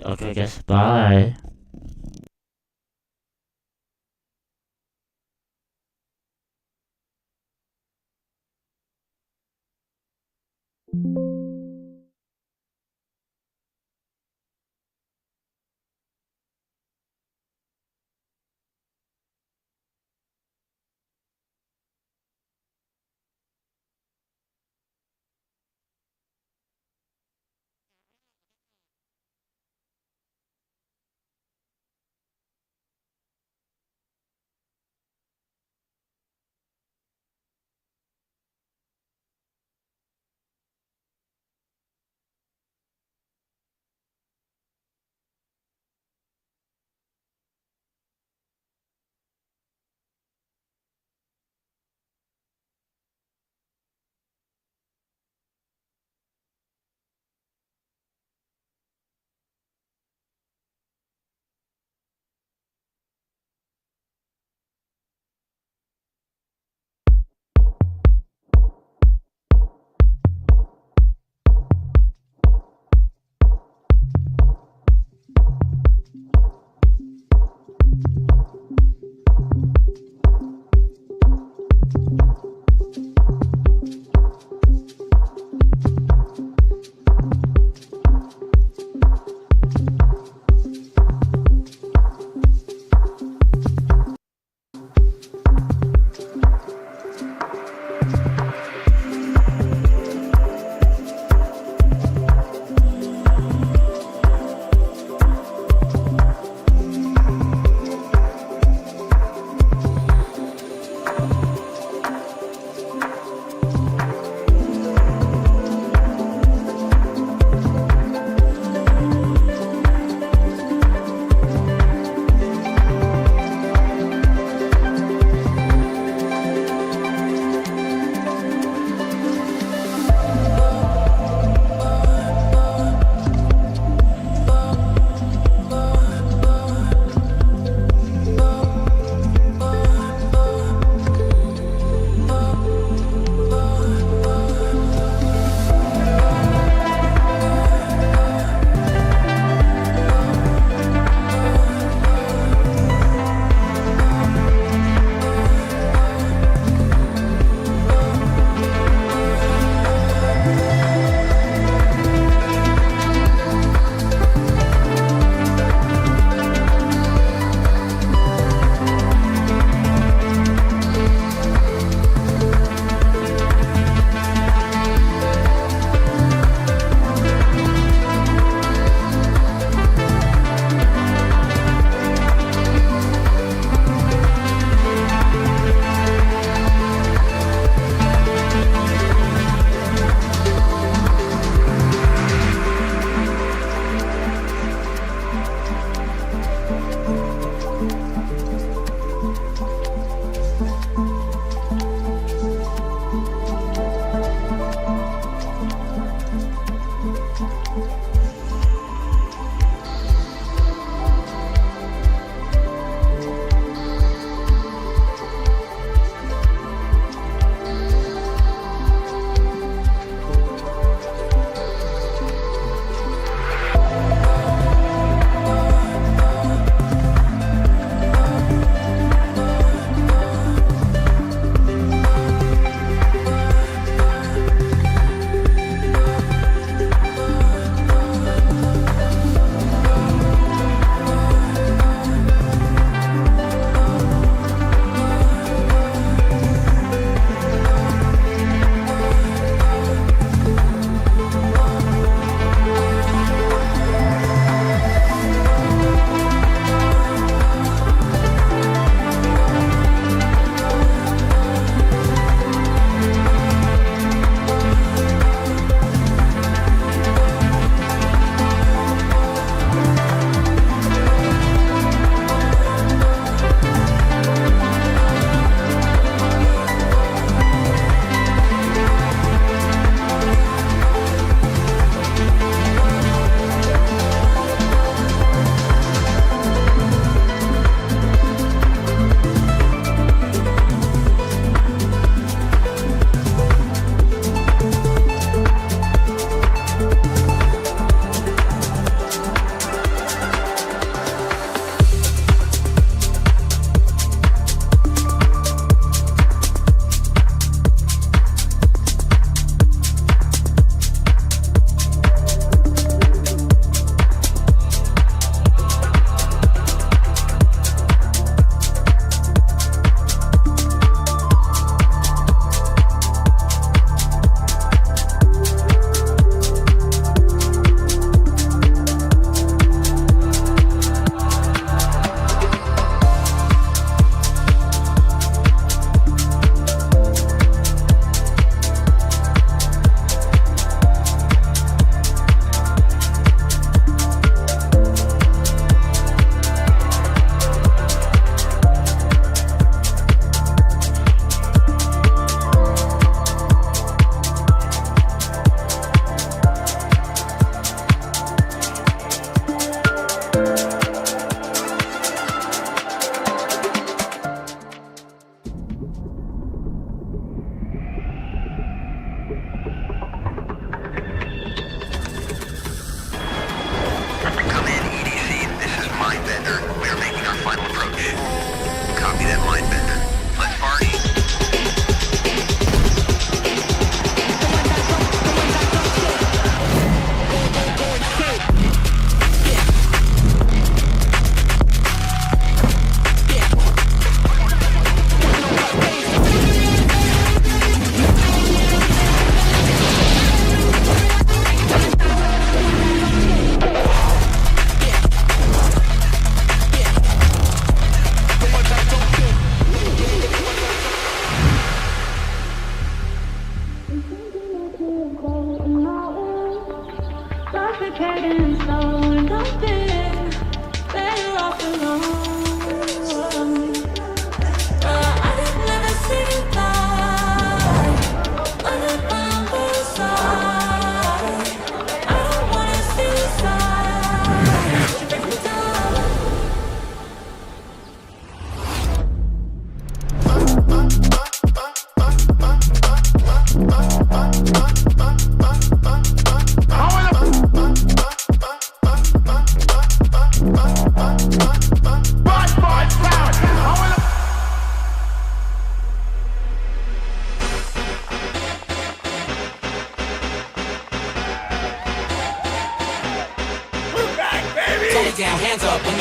Okay, guys, bye.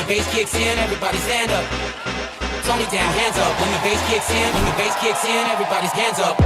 the bass kicks in, everybody stand up. Tony down, hands up. When the bass kicks in, when the bass kicks in, everybody's hands up.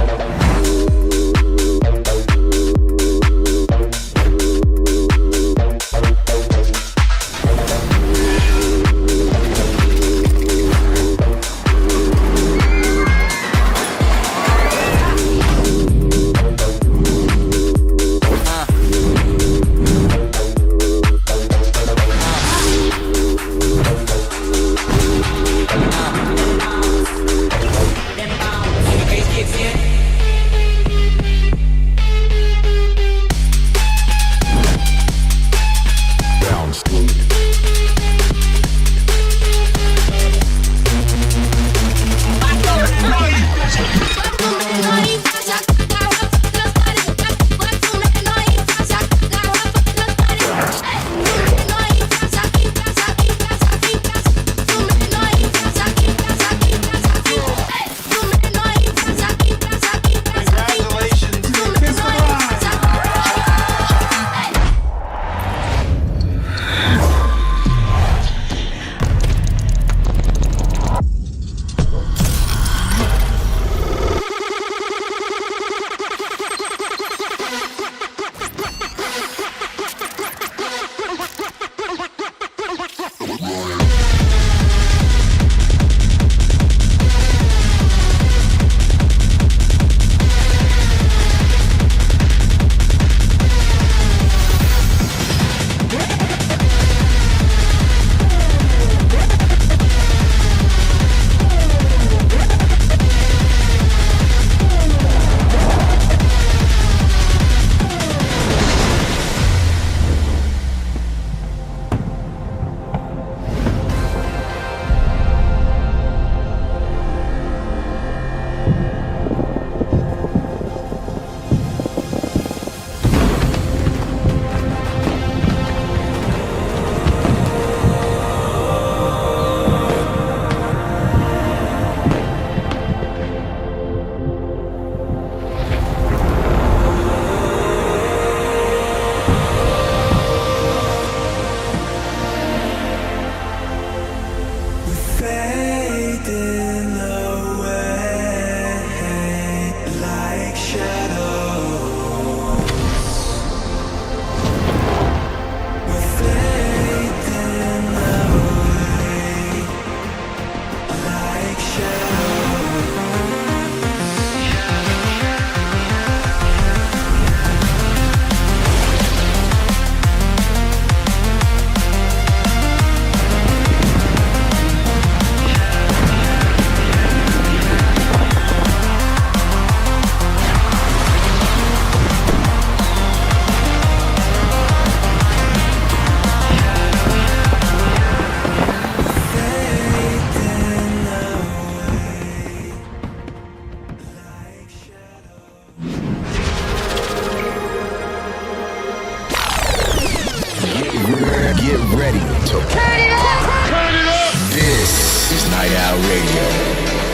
Get ready to turn it up! Turn it up! This is Night Owl Radio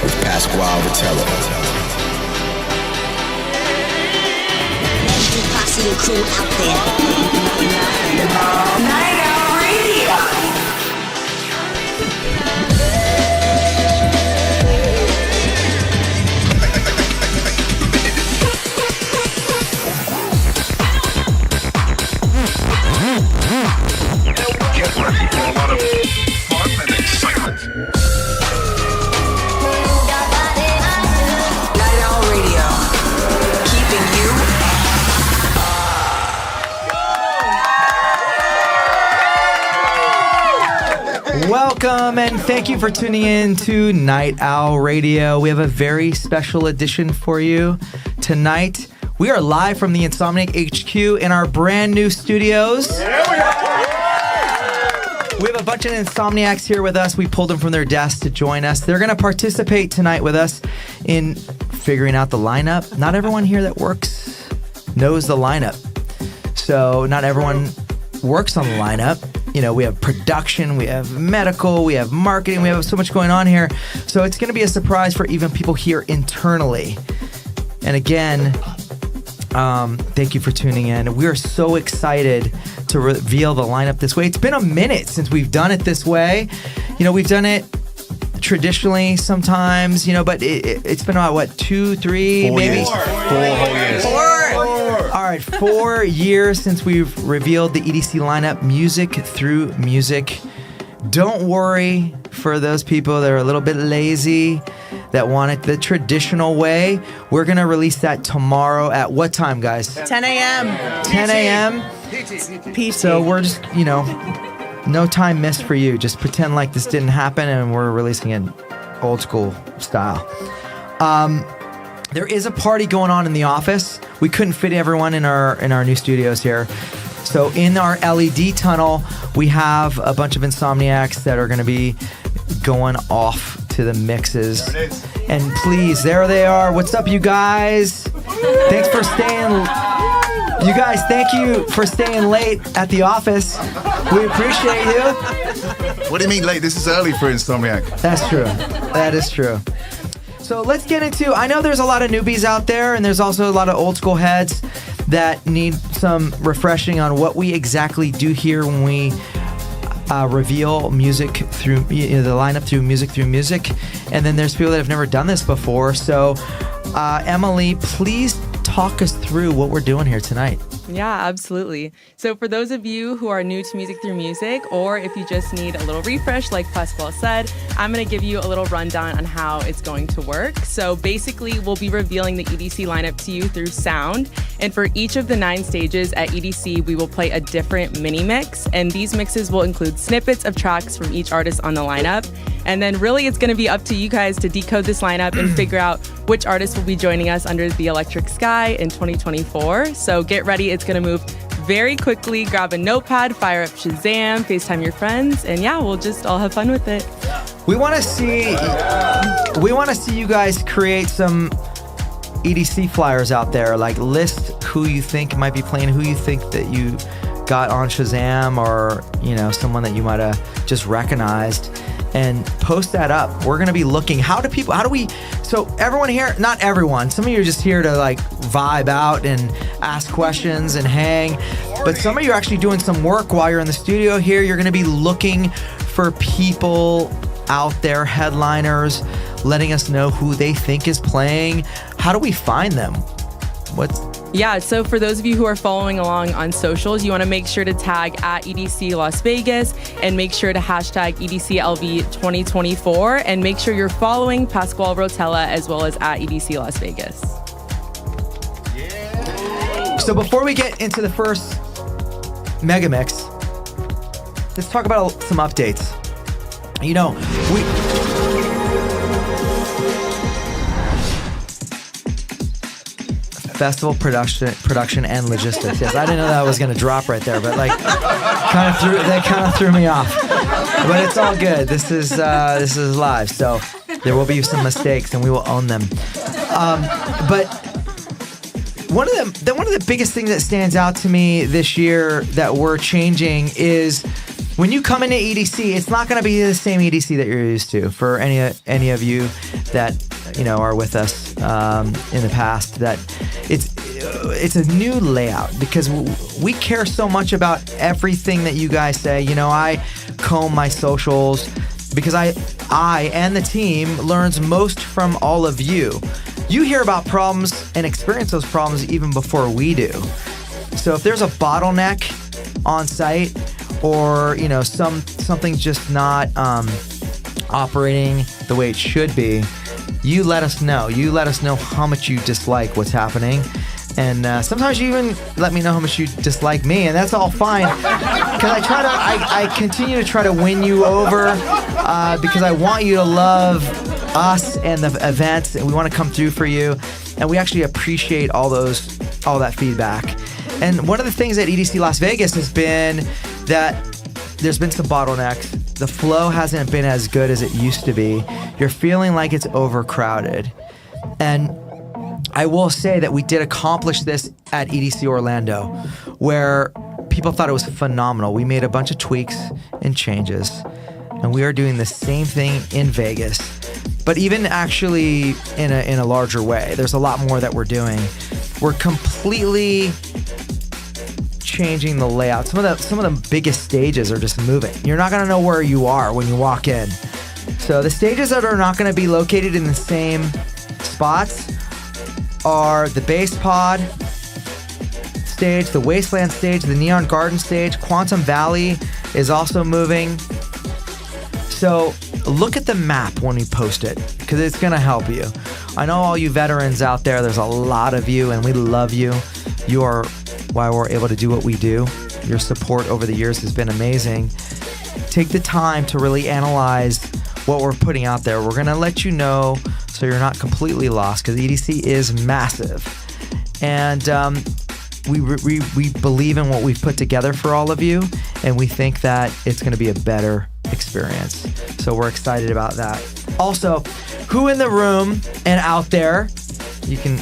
with Pasquale Vitello. Every posse and crew out there. Night Owl Radio. Get ready for a lot of fun and excitement. Night Owl Radio, keeping you. Welcome and thank you for tuning in to Night Owl Radio. We have a very special edition for you tonight. We are live from the Insomniac HQ in our brand new studios. We have a bunch of Insomniacs here with us. We pulled them from their desks to join us. They're going to participate tonight with us in figuring out the lineup. Not everyone here that works knows the lineup. So not everyone works on the lineup. You know, we have production, we have medical, we have marketing, we have so much going on here. So it's going to be a surprise for even people here internally. And again, thank you for tuning in. We are so excited to reveal the lineup this way. It's been a minute since we've done it this way. We've done it traditionally sometimes, but it's been about, 2, 3, 4 maybe? years. 4 whole years. 4. All right, 4 years since we've revealed the EDC lineup, music through music. Don't worry for those people that are a little bit lazy, that want it the traditional way. We're going to release that tomorrow at what time, guys? 10 a.m. 10 a.m. PT. So we're just, no time missed for you. Just pretend like this didn't happen and we're releasing it old school style. There is a party going on in the office. We couldn't fit everyone in our new studios here. So in our LED tunnel, we have a bunch of insomniacs that are going to be going off to the mixes. There it is. And please, there they are. What's up, you guys? Thanks for staying. You guys, thank you for staying late at the office. We appreciate you. What do you mean late? This is early for Insomniac. That's true. That is true. So let's get into, I know there's a lot of newbies out there, and there's also a lot of old school heads that need some refreshing on what we exactly do here when we reveal music through the lineup through music. And then there's people that have never done this before. So Emily, please talk us through what we're doing here tonight. Yeah, absolutely. So for those of you who are new to Music Through Music, or if you just need a little refresh, like Pasquale said, I'm going to give you a little rundown on how it's going to work. So basically, we'll be revealing the EDC lineup to you through sound. And for each of the 9 stages at EDC, we will play a different mini mix. And these mixes will include snippets of tracks from each artist on the lineup. And then really, it's going to be up to you guys to decode this lineup and figure out which artist will be joining us under the electric sky in 2024. So get ready. It's going to move very quickly. Grab a notepad, fire up Shazam, FaceTime your friends, and yeah, we'll just all have fun with it. We want to see you guys create some EDC flyers out there. Like, list who you think might be playing, who you think that you got on Shazam, or someone that you might have just recognized, and post that up. We're going to be looking, so everyone here, not everyone, some of you are just here to like vibe out and ask questions and hang, but some of you are actually doing some work while you're in the studio here. You're going to be looking for people out there, headliners, letting us know who they think is playing. How do we find them? Yeah, so for those of you who are following along on socials, you want to make sure to tag at EDC Las Vegas and make sure to hashtag EDCLV 2024 and make sure you're following Pasquale Rotella as well as at EDC Las Vegas. So before we get into the first mega mix, let's talk about some updates. Festival production and logistics. Yes, I didn't know that was going to drop right there, but that kind of threw me off. But it's all good. This is live, so there will be some mistakes, and we will own them. But one of the biggest things that stands out to me this year that we're changing is when you come into EDC, it's not going to be the same EDC that you're used to. For any of you that are with us in the past, that it's a new layout because we care so much about everything that you guys say. I comb my socials because I and the team learns most from all of you. You hear about problems and experience those problems even before we do. So if there's a bottleneck on site, or something's just not operating the way it should be, you let us know. You let us know how much you dislike what's happening. And sometimes you even let me know how much you dislike me, and that's all fine. Because I continue to try to win you over because I want you to love us and the events, and we want to come through for you. And we actually appreciate all that feedback. And one of the things at EDC Las Vegas has been that there's been some bottlenecks. The flow hasn't been as good as it used to be. You're feeling like it's overcrowded. And I will say that we did accomplish this at EDC Orlando, where people thought it was phenomenal. We made a bunch of tweaks and changes, and we are doing the same thing in Vegas, but even actually in a larger way. There's a lot more that we're doing. We're completely changing the layout. Some of the biggest stages are just moving. You're not gonna know where you are when you walk in. So the stages that are not gonna be located in the same spots are the Bass Pod stage, the Wasteland stage, the Neon Garden stage. Quantum Valley is also moving. So look at the map when we post it, because it's gonna help you. I know all you veterans out there, there's a lot of you, and we love you. You are why we're able to do what we do. Your support over the years has been amazing. Take the time to really analyze what we're putting out there. We're gonna let you know so you're not completely lost, because EDC is massive. And we believe in what we've put together for all of you, and we think that it's gonna be a better experience. So we're excited about that. Also, who in the room and out there, you can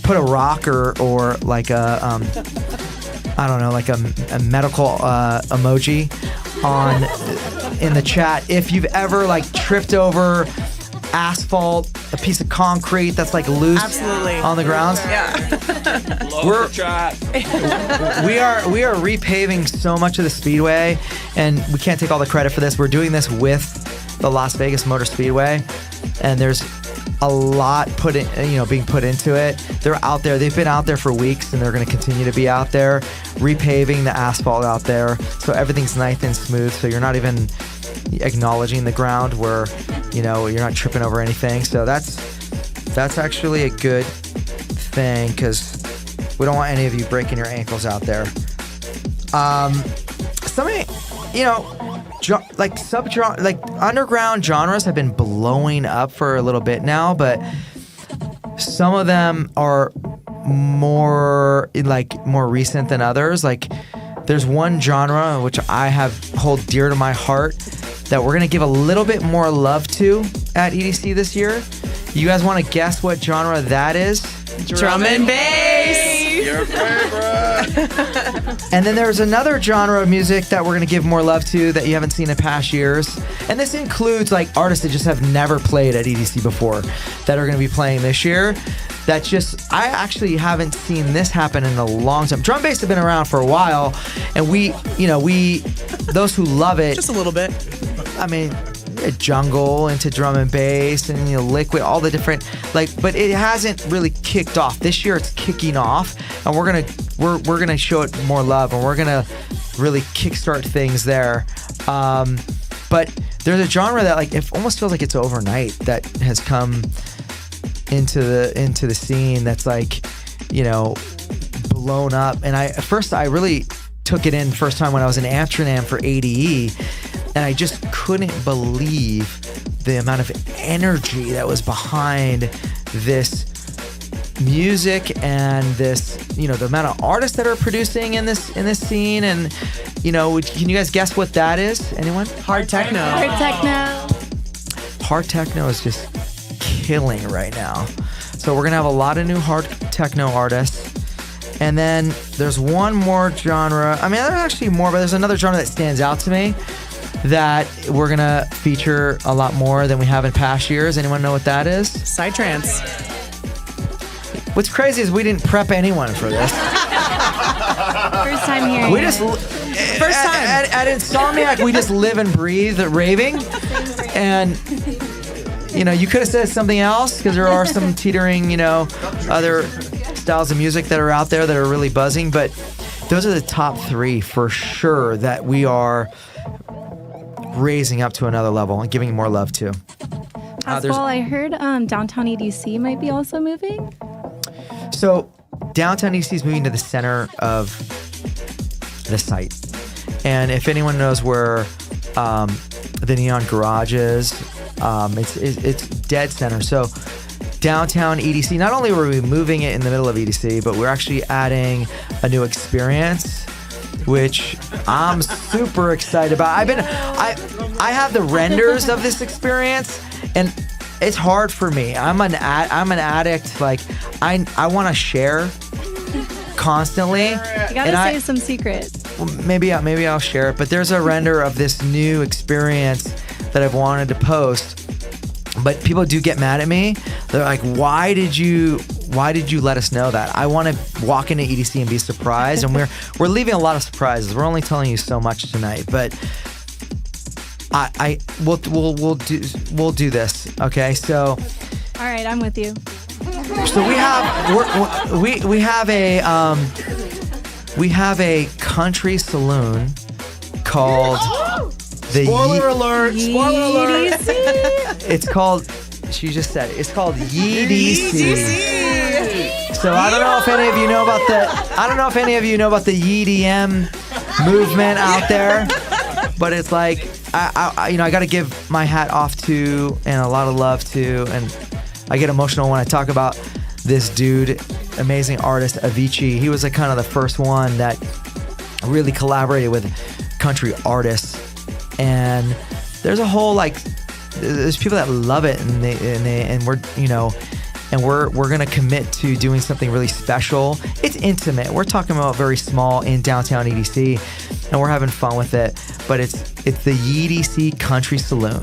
put a rock or like a I don't know, like a medical emoji on in the chat if you've ever like tripped over asphalt, a piece of concrete that's like loose on the ground. We are repaving so much of the speedway, and we can't take all the credit for this. We're doing this with the Las Vegas Motor Speedway, and there's a lot being put into it. They're out there. They've been out there for weeks, and they're going to continue to be out there repaving the asphalt out there, so everything's nice and smooth. So you're not even acknowledging the ground where you're not tripping over anything. So that's actually a good thing, because we don't want any of you breaking your ankles out there. Underground genres have been blowing up for a little bit now, but some of them are more recent than others. Like, there's one genre which I hold dear to my heart that we're gonna give a little bit more love to at EDC this year. You guys want to guess what genre that is? Drum and bass. Your favorite. And then there's another genre of music that we're going to give more love to that you haven't seen in past years. And this includes like artists that just have never played at EDC before that are going to be playing this year. I actually haven't seen this happen in a long time. Drum bass have been around for a while, and those who love it. Just a little bit. I mean, jungle into drum and bass and liquid, all the different but it hasn't really kicked off. This year it's kicking off, and we're gonna show it more love, and we're gonna really kickstart things there. But there's a genre that it almost feels like it's overnight that has come into the scene that's blown up. And at first I really took it in first time when I was in Amsterdam for ADE, and I just couldn't believe the amount of energy that was behind this music and this, the amount of artists that are producing in this scene. And can you guys guess what that is? Anyone? Hard techno. Hard techno is just killing right now. So we're gonna have a lot of new hard techno artists. And then there's one more genre. I mean, there's actually more, but there's another genre that stands out to me that we're gonna feature a lot more than we have in past years. Anyone know what that is? Psytrance. What's crazy is we didn't prep anyone for this. First time hearing We just First time. at Insomniac, we just live and breathe raving. And you could have said something else, because there are some teetering, other styles of music that are out there that are really buzzing, but those are the top three for sure that we are raising up to another level and giving more love to. I heard downtown EDC might be also moving. So downtown EDC is moving to the center of the site. And if anyone knows where the Neon Garage is, it's dead center. So downtown EDC, not only were we moving it in the middle of EDC, but we're actually adding a new experience, which I'm super excited about. I have the renders of this experience, and it's hard for me. I'm an addict. I want to share constantly. You gotta say some secrets. Well, maybe I'll share it. But there's a render of this new experience that I've wanted to post. But people do get mad at me. They're like, why did you why did you let us know that? I want to walk into EDC and be surprised, and we're leaving a lot of surprises. We're only telling you so much tonight, but we'll do this. Okay, so All right, I'm with you. so we have a country saloon called the Spoiler alert! Spoiler alert! EDC. It's called. She just said it. It's called EDC. So I don't know if any of you know about the EDM movement out there, but it's like I got to give my hat off to and a lot of love to, and I get emotional when I talk about this dude, amazing artist Avicii. He was like kind of the first one that really collaborated with country artists, and there's a whole there's people that love it, and we're gonna commit to doing something really special. It's intimate. We're talking about very small in downtown EDC, and we're having fun with it. But it's the EDC Country Saloon,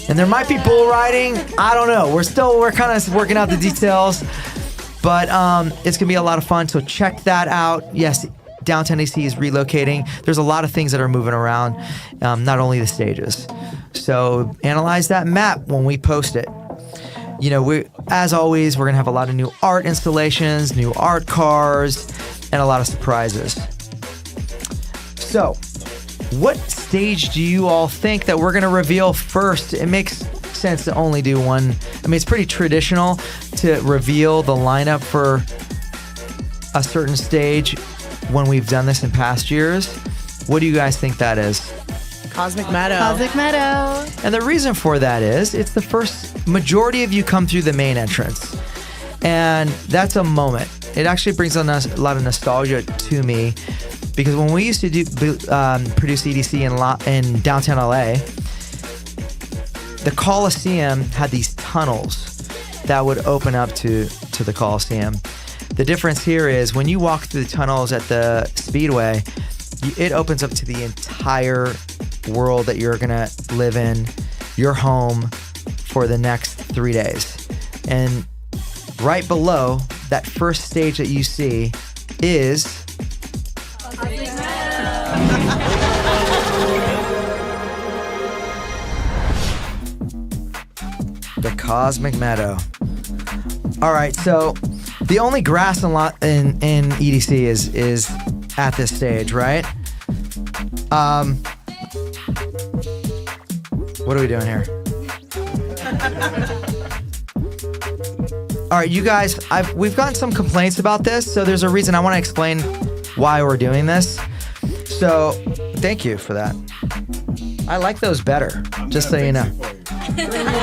and there might be bull riding. I don't know. We're kind of working out the details, but it's gonna be a lot of fun. So check that out. Yes. Downtown EDC is relocating. There's a lot of things that are moving around, not only the stages. So analyze that map when we post it. As always, we're gonna have a lot of new art installations, new art cars, and a lot of surprises. So, what stage do you all think that we're gonna reveal first? It makes sense to only do one. I mean, it's pretty traditional to reveal the lineup for a certain stage when we've done this in past years. What do you guys think that is? Cosmic Meadow. Cosmic Meadow. And the reason for that is it's the first majority of you come through the main entrance. And that's a moment. It actually brings on a lot of nostalgia to me, because when we used to produce EDC in downtown LA, the Coliseum had these tunnels that would open up to the Coliseum. The difference here is when you walk through the tunnels at the Speedway, it opens up to the entire world that you're gonna live in, your home, for the next 3 days. And right below that first stage that you see is the Cosmic Meadow. All right, so the only grass in EDC is at this stage, right? What are we doing here? All right, you guys, we've gotten some complaints about this, so there's a reason. I want to explain why we're doing this. So, thank you for that. I like those better, just so you know.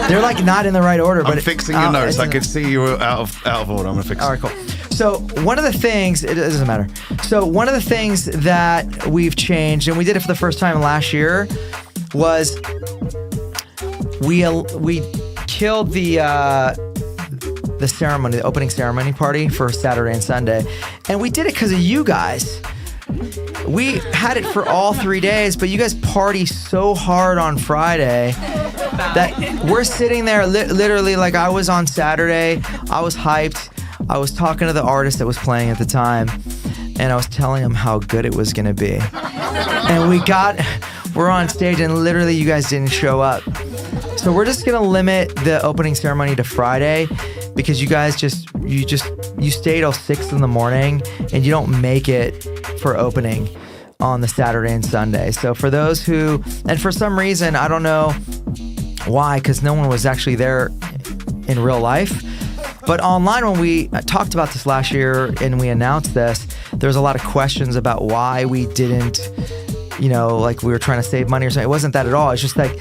They're like not in the right order, but I'm fixing your notes. I could see you were out of order. I'm gonna fix it. All right, cool. So one of the things, it doesn't matter. So one of the things that we've changed, and we did it for the first time last year, was we killed the ceremony, the opening ceremony party for Saturday and Sunday, and we did it because of you guys. We had it for all 3 days, but you guys party so hard on Friday that we're sitting there literally, like I was on Saturday. I was hyped. I was talking to the artist that was playing at the time, and I was telling him how good it was gonna be. And we're on stage, and literally you guys didn't show up. So we're just gonna limit the opening ceremony to Friday, because you guys you stay till 6 in the morning, and you don't make it for opening on the Saturday and Sunday. So for those who, and for some reason, I don't know why, because no one was actually there in real life, but online when we talked about this last year and we announced this, there was a lot of questions about why we didn't, like we were trying to save money or something. It wasn't that at all. It's just like,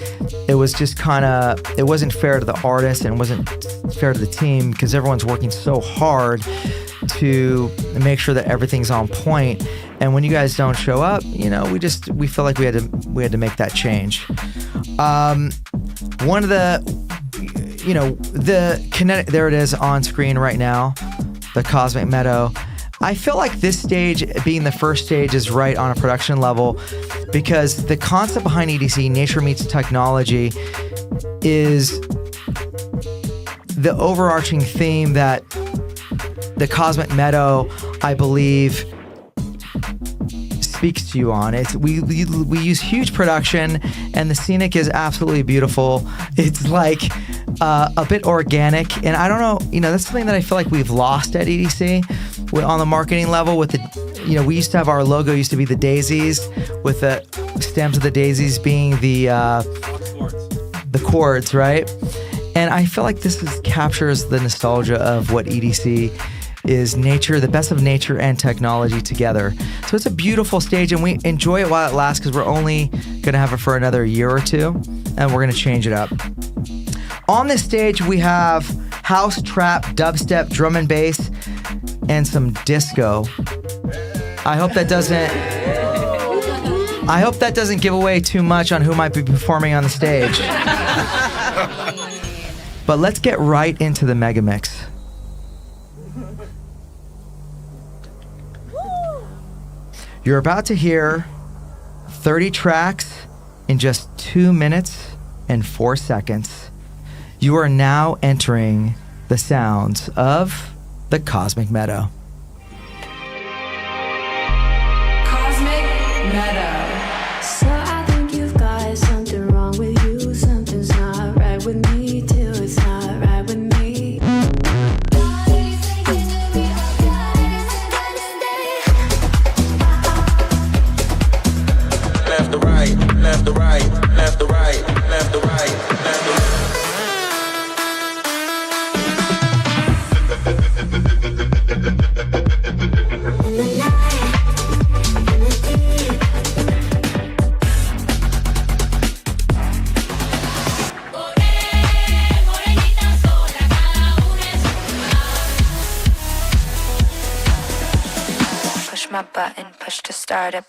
it was just it wasn't fair to the artist, and it wasn't fair to the team, because everyone's working so hard to make sure that everything's on point. And when you guys don't show up, we feel like we had to make that change. One of the kinetic, there it is on screen right now, the Cosmic Meadow. I feel like this stage, being the first stage, is right on a production level, because the concept behind EDC, Nature Meets Technology, is the overarching theme that the Cosmic Meadow, I believe, speaks to you on. We use huge production, and the scenic is absolutely beautiful. It's like a bit organic, and I don't know, that's something that I feel like we've lost at EDC on the marketing level. With the, we used to have, our logo used to be the daisies, with the stems of the daisies being the chords, right? And I feel like this captures the nostalgia of what EDC is, nature, the best of nature and technology together. So it's a beautiful stage, and we enjoy it while it lasts, because we're only going to have it for another year or two, and we're going to change it up. On this stage, we have house, trap, dubstep, drum and bass, and some disco. I hope that doesn't give away too much on who might be performing on the stage. But let's get right into the mega mix. You're about to hear 30 tracks in just 2 minutes and 4 seconds. You are now entering the sounds of the Cosmic Meadow. Cosmic Meadow. So I think you've got something wrong with you. Something's not right with me too. It's not right with me. Left to right, left to right, left to right, left to right, left to right. Push my button, push to start it.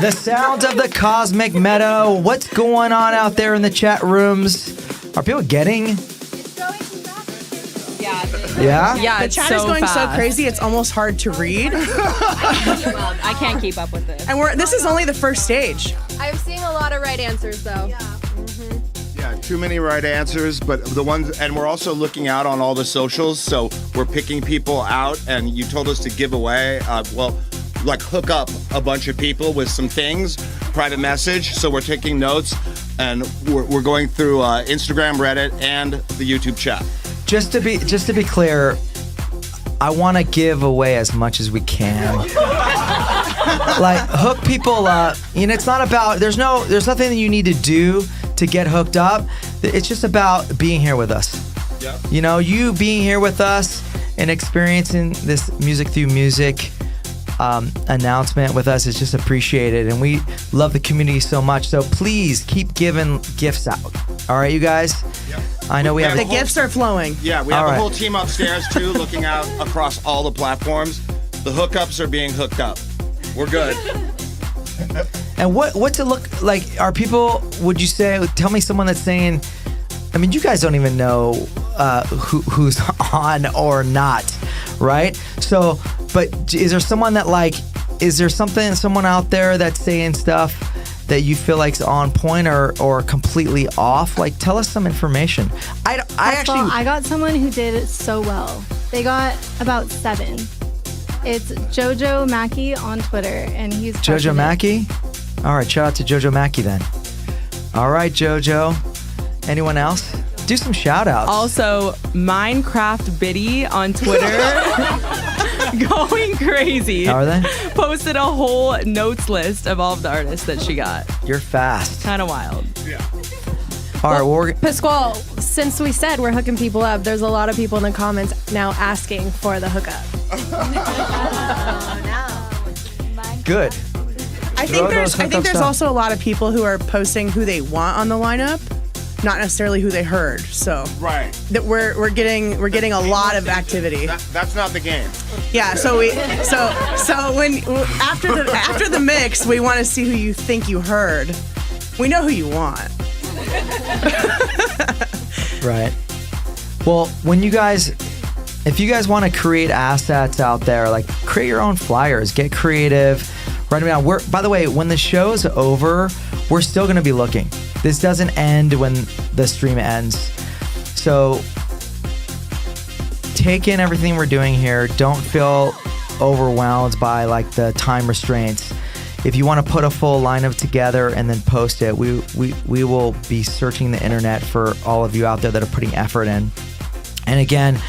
The sounds of the Cosmic Meadow. What's going on out there in the chat rooms? Are people getting? Yeah? Yeah, the chat is going so crazy, it's almost hard to read. Well, I can't keep up with it. And this is only the first stage. I'm seeing a lot of right answers, though. Yeah, too many right answers, but the ones, and we're also looking out on all the socials, so we're picking people out, and you told us to give away, hook up a bunch of people with some things, private message, so we're taking notes, and we're going through Instagram, Reddit, and the YouTube chat. Just to be clear, I want to give away as much as we can. Like, hook people up. It's not about, there's nothing that you need to do to get hooked up. It's just about being here with us. Yep. You being here with us and experiencing this music through music announcement with us is just appreciated, and we love the community so much. So please keep giving gifts out. All right, you guys? Yep. I know we have the gifts are flowing. Yeah, we have a whole team upstairs too, looking out across all the platforms. The hookups are being hooked up. We're good. And what's it look like? Are people, would you say, tell me someone that's saying, I mean, you guys don't even know who's on or not, right? So, but is there someone that someone out there that's saying stuff that you feel like's on point or completely off? Like, tell us some information. I got someone who did it so well. They got about 7. It's Jojo Mackey on Twitter, and he's Jojo Mackey? All right, shout out to Jojo Mackey then. All right, Jojo. Anyone else? Do some shout outs. Also, Minecraft Biddy on Twitter. Going crazy. How are they? Posted a whole notes list of all of the artists that she got. You're fast. Kind of wild. Yeah. All right, well, Pasquale, since we said we're hooking people up, there's a lot of people in the comments now asking for the hookup. good. I think there's also a lot of people who are posting who they want on the lineup, not necessarily who they heard. So Right. that we're getting a lot of activity. That's not the game. Yeah. So when after the mix, we want to see who you think you heard. We know who you want. Right. Well, if you guys want to create assets out there, like create your own flyers, get creative, write them down. By the way, when the show's over, we're still going to be looking. This doesn't end when the stream ends. So take in everything we're doing here. Don't feel overwhelmed by like the time restraints. If you want to put a full lineup together and then post it, we will be searching the internet for all of you out there that are putting effort in. And again,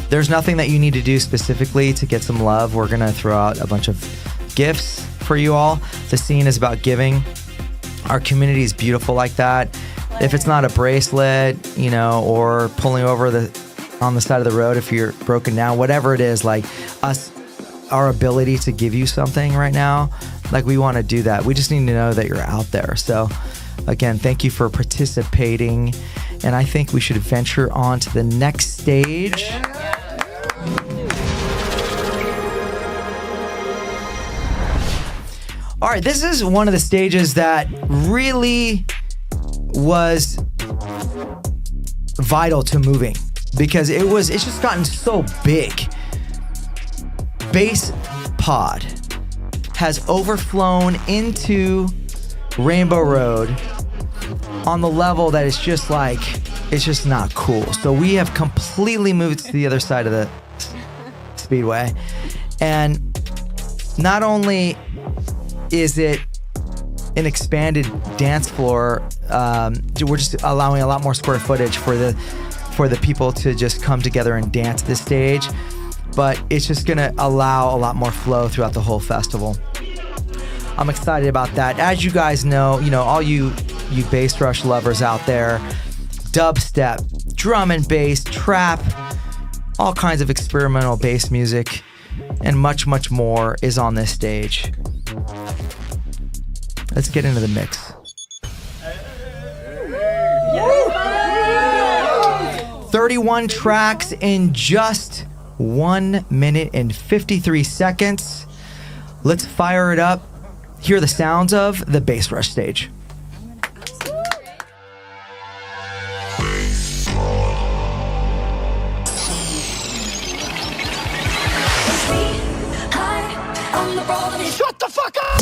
there's nothing that you need to do specifically to get some love. We're going to throw out a bunch of gifts for you all. The scene is about giving. Our community is beautiful like that. If it's not a bracelet, or pulling over on the side of the road if you're broken down, whatever it is, like our ability to give you something right now, like we want to do that. We just need to know that you're out there. So again, thank you for participating. And I think we should venture on to the next stage. All right, this is one of the stages that really was vital to moving because it's just gotten so big. Bass Pod has overflown into Rainbow Road on the level that it's just not cool. So we have completely moved to the other side of the speedway. And not only is it an expanded dance floor, we're just allowing a lot more square footage for the people to just come together and dance this stage. But it's just gonna allow a lot more flow throughout the whole festival. I'm excited about that. As you guys know, all you bass rush lovers out there, dubstep, drum and bass, trap, all kinds of experimental bass music, and much, much more is on this stage. Let's get into the mix. 31 tracks in just 1 minute and 53 seconds. Let's fire it up. Hear the sounds of the Bass Rush stage. Shut the fuck up!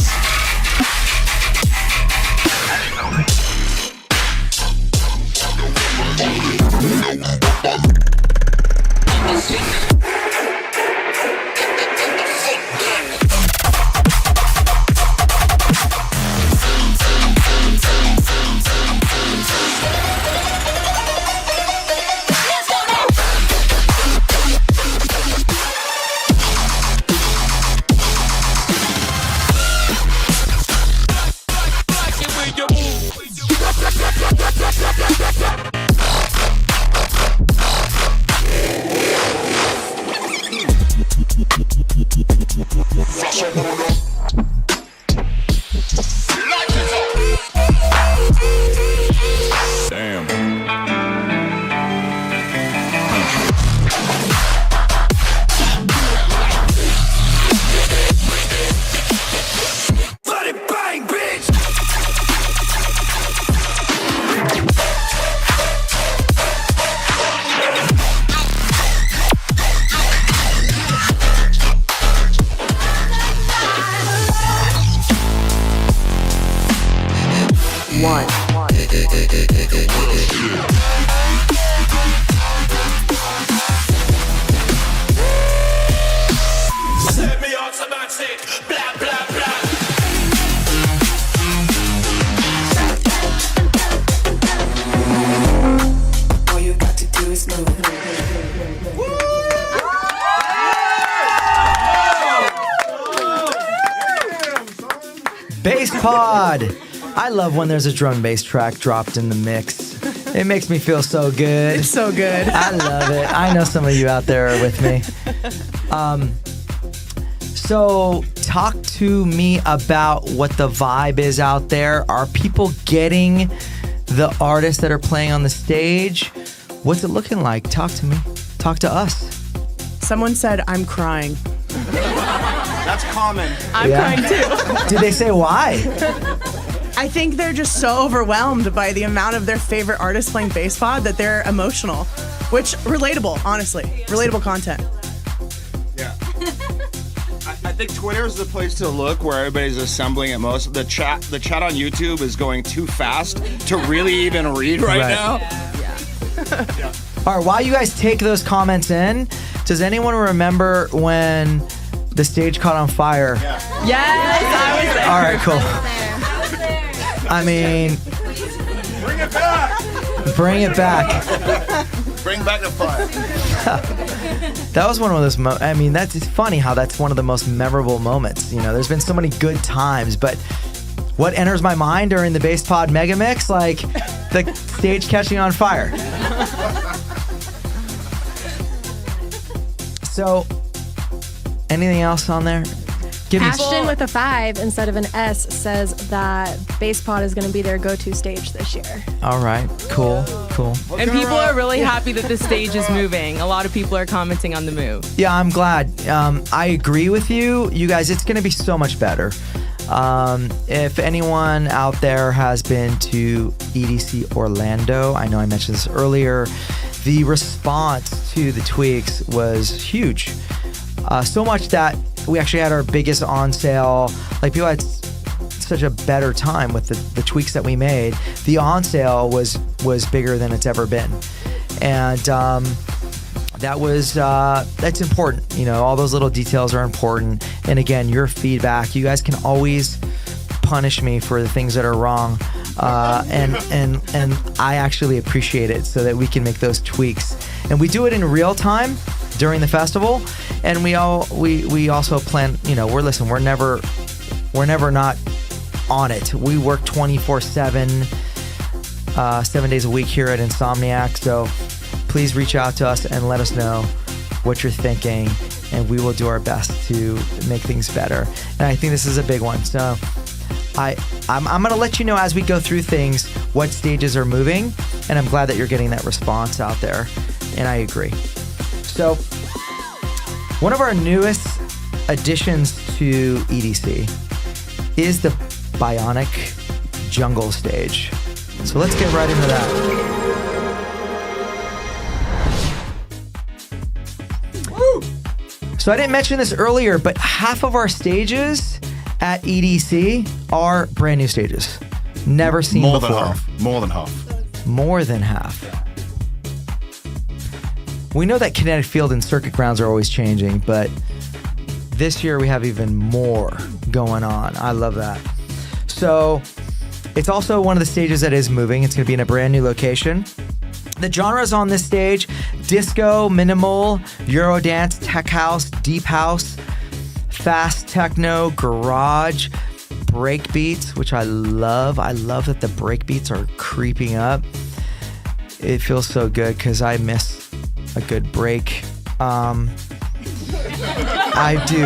Bass Pod. I love when there's a drum and bass track dropped in the mix. It makes me feel so good. It's so good. I love it. I know some of you out there are with me. So talk to me about what the vibe is out there. Are people getting the artists that are playing on the stage? What's it looking like? Talk to me. Talk to us. Someone said, I'm crying. That's common. I'm crying too. Did they say why? I think they're just so overwhelmed by the amount of their favorite artists playing bass pod that they're emotional, which relatable, honestly. Relatable content. Yeah. I think Twitter is the place to look where everybody's assembling at most. The chat on YouTube is going too fast to really even read right now. Yeah. All right, while you guys take those comments in, does anyone remember when the stage caught on fire? Yes, I was there. All right, cool. I mean, Bring it back. bring it back. Bring back the fire. That was one of those. I mean, that's it's funny how that's one of the most memorable moments. You know, there's been so many good times, but what enters my mind during the Bass Pod Mega Mix, like the stage catching on fire. So, anything else on there? Give me Ashton with a 5 instead of an S says that Bass Pod is going to be their go-to stage this year. All right, cool. And people are really happy that the stage is moving. A lot of people are commenting on the move. Yeah, I'm glad. I agree with you. You guys, it's going to be so much better. If anyone out there has been to EDC Orlando, I know I mentioned this earlier, the response to the tweaks was huge. So much that we actually had our biggest on sale. Like, people had such a better time with the tweaks that we made. The on sale was bigger than it's ever been. And that's important. You know, all those little details are important. And again, your feedback, you guys can always punish me for the things that are wrong. And I actually appreciate it so that we can make those tweaks. And we do it in real time during the festival. And we also plan, you know, we're never not on it. We work 24/7, 7 days a week here at Insomniac. So please reach out to us and let us know what you're thinking, and we will do our best to make things better. And I think this is a big one. So I'm going to let you know as we go through things what stages are moving, and I'm glad that you're getting that response out there, and I agree. So one of our newest additions to EDC is the Bionic Jungle stage. So let's get right into that. So I didn't mention this earlier, but half of our stages at EDC are brand new stages. Never seen before. More than half. More than half. We know that Kinetic Field and Circuit Grounds are always changing, but this year we have even more going on. I love that. So it's also one of the stages that is moving. It's going to be in a brand new location. The genres on this stage: disco, minimal, Eurodance, tech house, deep house, fast techno, garage, break beats, which I love. I love that the break beats are creeping up. It feels so good because I miss a good break. I do.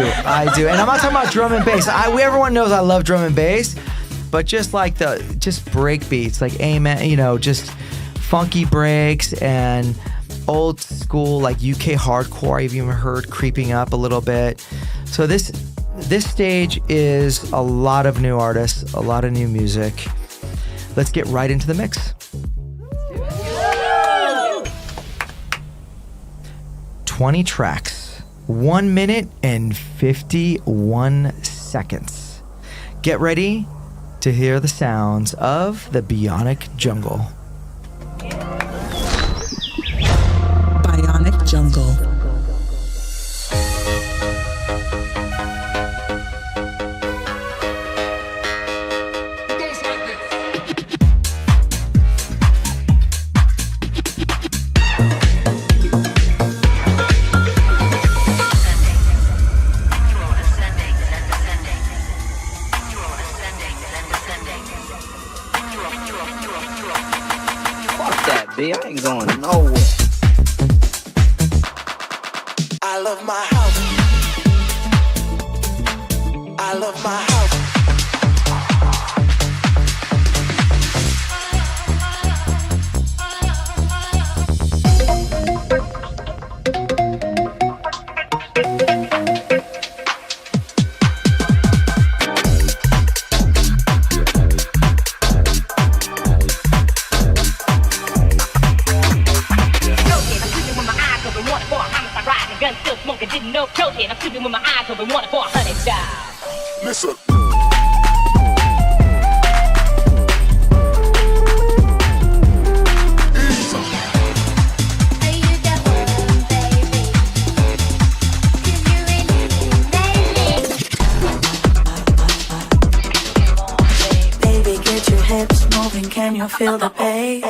And I'm not talking about drum and bass. Everyone knows I love drum and bass, but just like just break beats, like amen, you know, just funky breaks and old school like UK hardcore I've even heard creeping up a little bit. So this stage is a lot of new artists, a lot of new music. Let's get right into the mix. 20 tracks, 1 minute and 51 seconds. Get ready to hear the sounds of the Bionic Jungle. Bionic Jungle. my house. I love my house. Didn't know protein. I'm sleeping with my eyes open, wanted for 100 jobs. Listen. Baby, get your hips moving. Can you feel the bass?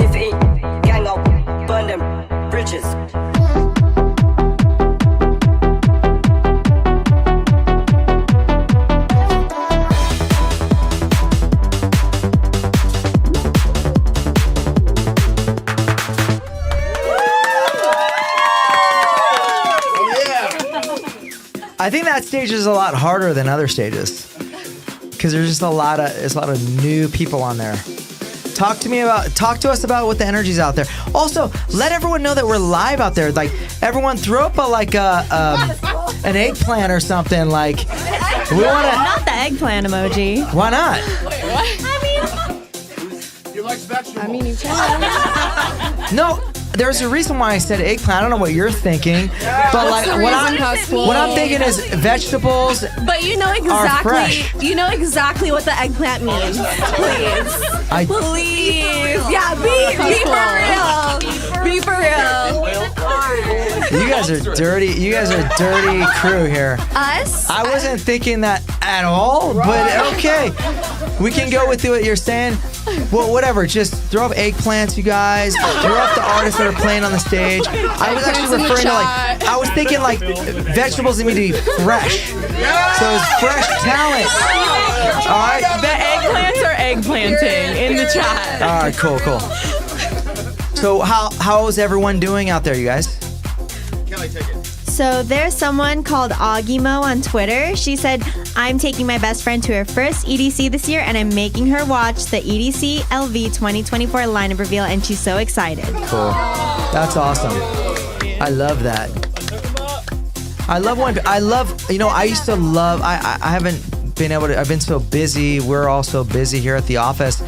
If it gang up, burn them bridges. I think that stage is a lot harder than other stages because there's just a lot of new people on there. Talk to us about what the energy's out there. Also, let everyone know that we're live out there. Like, everyone throw up an eggplant or something. Like, we want to. Not the eggplant emoji. Why not? You like vegetables? I mean, you can. No, there's a reason why I said eggplant. I don't know what you're thinking, but like what I'm thinking is vegetables. But you know exactly what the eggplant means. Please. Please. Yeah, be for real. You guys are dirty. You guys are a dirty crew here. Us? I wasn't thinking that at all, but okay. We can go with what you're saying. Well, whatever. Just throw up eggplants, you guys. Throw up the artists that are playing on the stage. I was actually referring to I was thinking like vegetables need to be fresh. So it's fresh talent. All right. The eggplants are eggplanting in the chat. All right, cool. So how is everyone doing out there, you guys? Kelly, take it. So there's someone called Augimo on Twitter. She said, I'm taking my best friend to her first EDC this year and I'm making her watch the EDC LV 2024 lineup reveal and she's so excited. Cool. That's awesome. I love that. I used to love, I haven't been able to, I've been so busy. We're all so busy here at the office.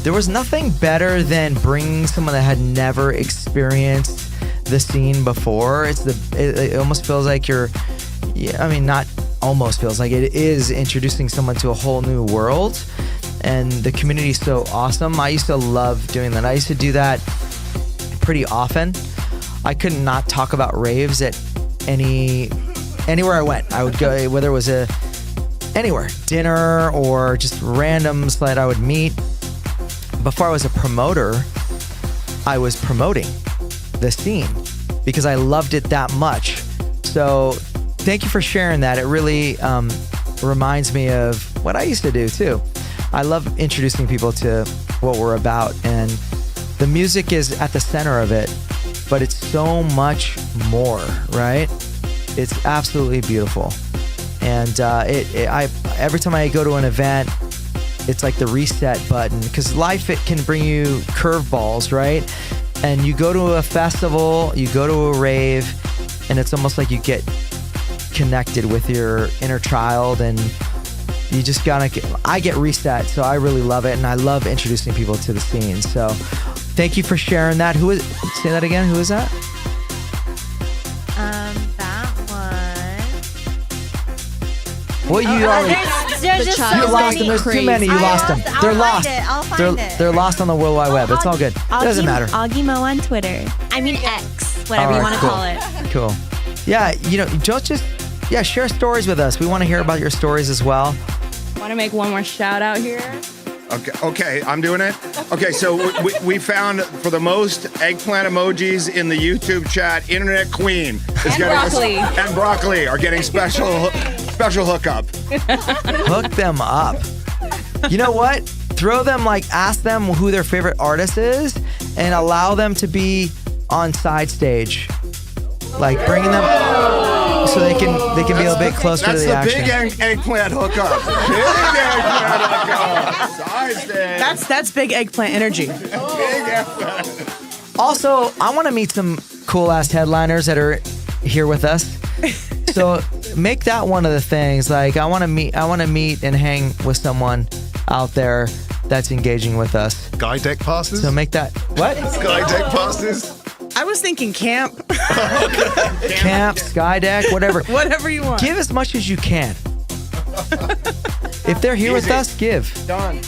There was nothing better than bringing someone that had never experienced the scene before. It almost feels like not almost feels like it is introducing someone to a whole new world, and the community is so awesome. I used to love doing that. I used to do that pretty often. I could not talk about raves at anywhere I went. I would go, whether it was anywhere, dinner or just randoms that I would meet. Before I was a promoter, I was promoting the scene because I loved it that much. So thank you for sharing that. It really reminds me of what I used to do too. I love introducing people to what we're about, and the music is at the center of it, but it's so much more, right? It's absolutely beautiful. And every time I go to an event, it's like the reset button, because life, it can bring you curveballs, right? And you go to a festival, you go to a rave, and it's almost like you get connected with your inner child, and you just I get reset, so I really love it, and I love introducing people to the scene. So thank you for sharing that. Say that again, who is that? That one. Well, you already... There's just you lost them. There's too many. You lost them. They're lost. I'll find it. They're lost on the World Wide Web. It's all good. It doesn't matter. Augimo on Twitter. I mean X, whatever you want to call it. Cool. Yeah, don't just share stories with us. We want to hear about your stories as well. Want to make one more shout out here? Okay, I'm doing it. Okay, so we found for the most eggplant emojis in the YouTube chat, Internet Queen is and broccoli are getting special hookup. Hook them up. You know what? Throw them, ask them who their favorite artist is and allow them to be on side stage, like bringing them so they can be a little bit closer to the action. That's the big eggplant hookup. Big eggplant hookup. Side stage. That's big eggplant energy. Big eggplant. Also, I want to meet some cool ass headliners that are here with us. So make that one of the things. Like I want to meet and hang with someone out there that's engaging with us. Sky deck passes? So make that what? Sky deck passes? I was thinking camp. Camp, sky deck, whatever. Whatever you want. Give as much as you can. If they're here with us, give. Done.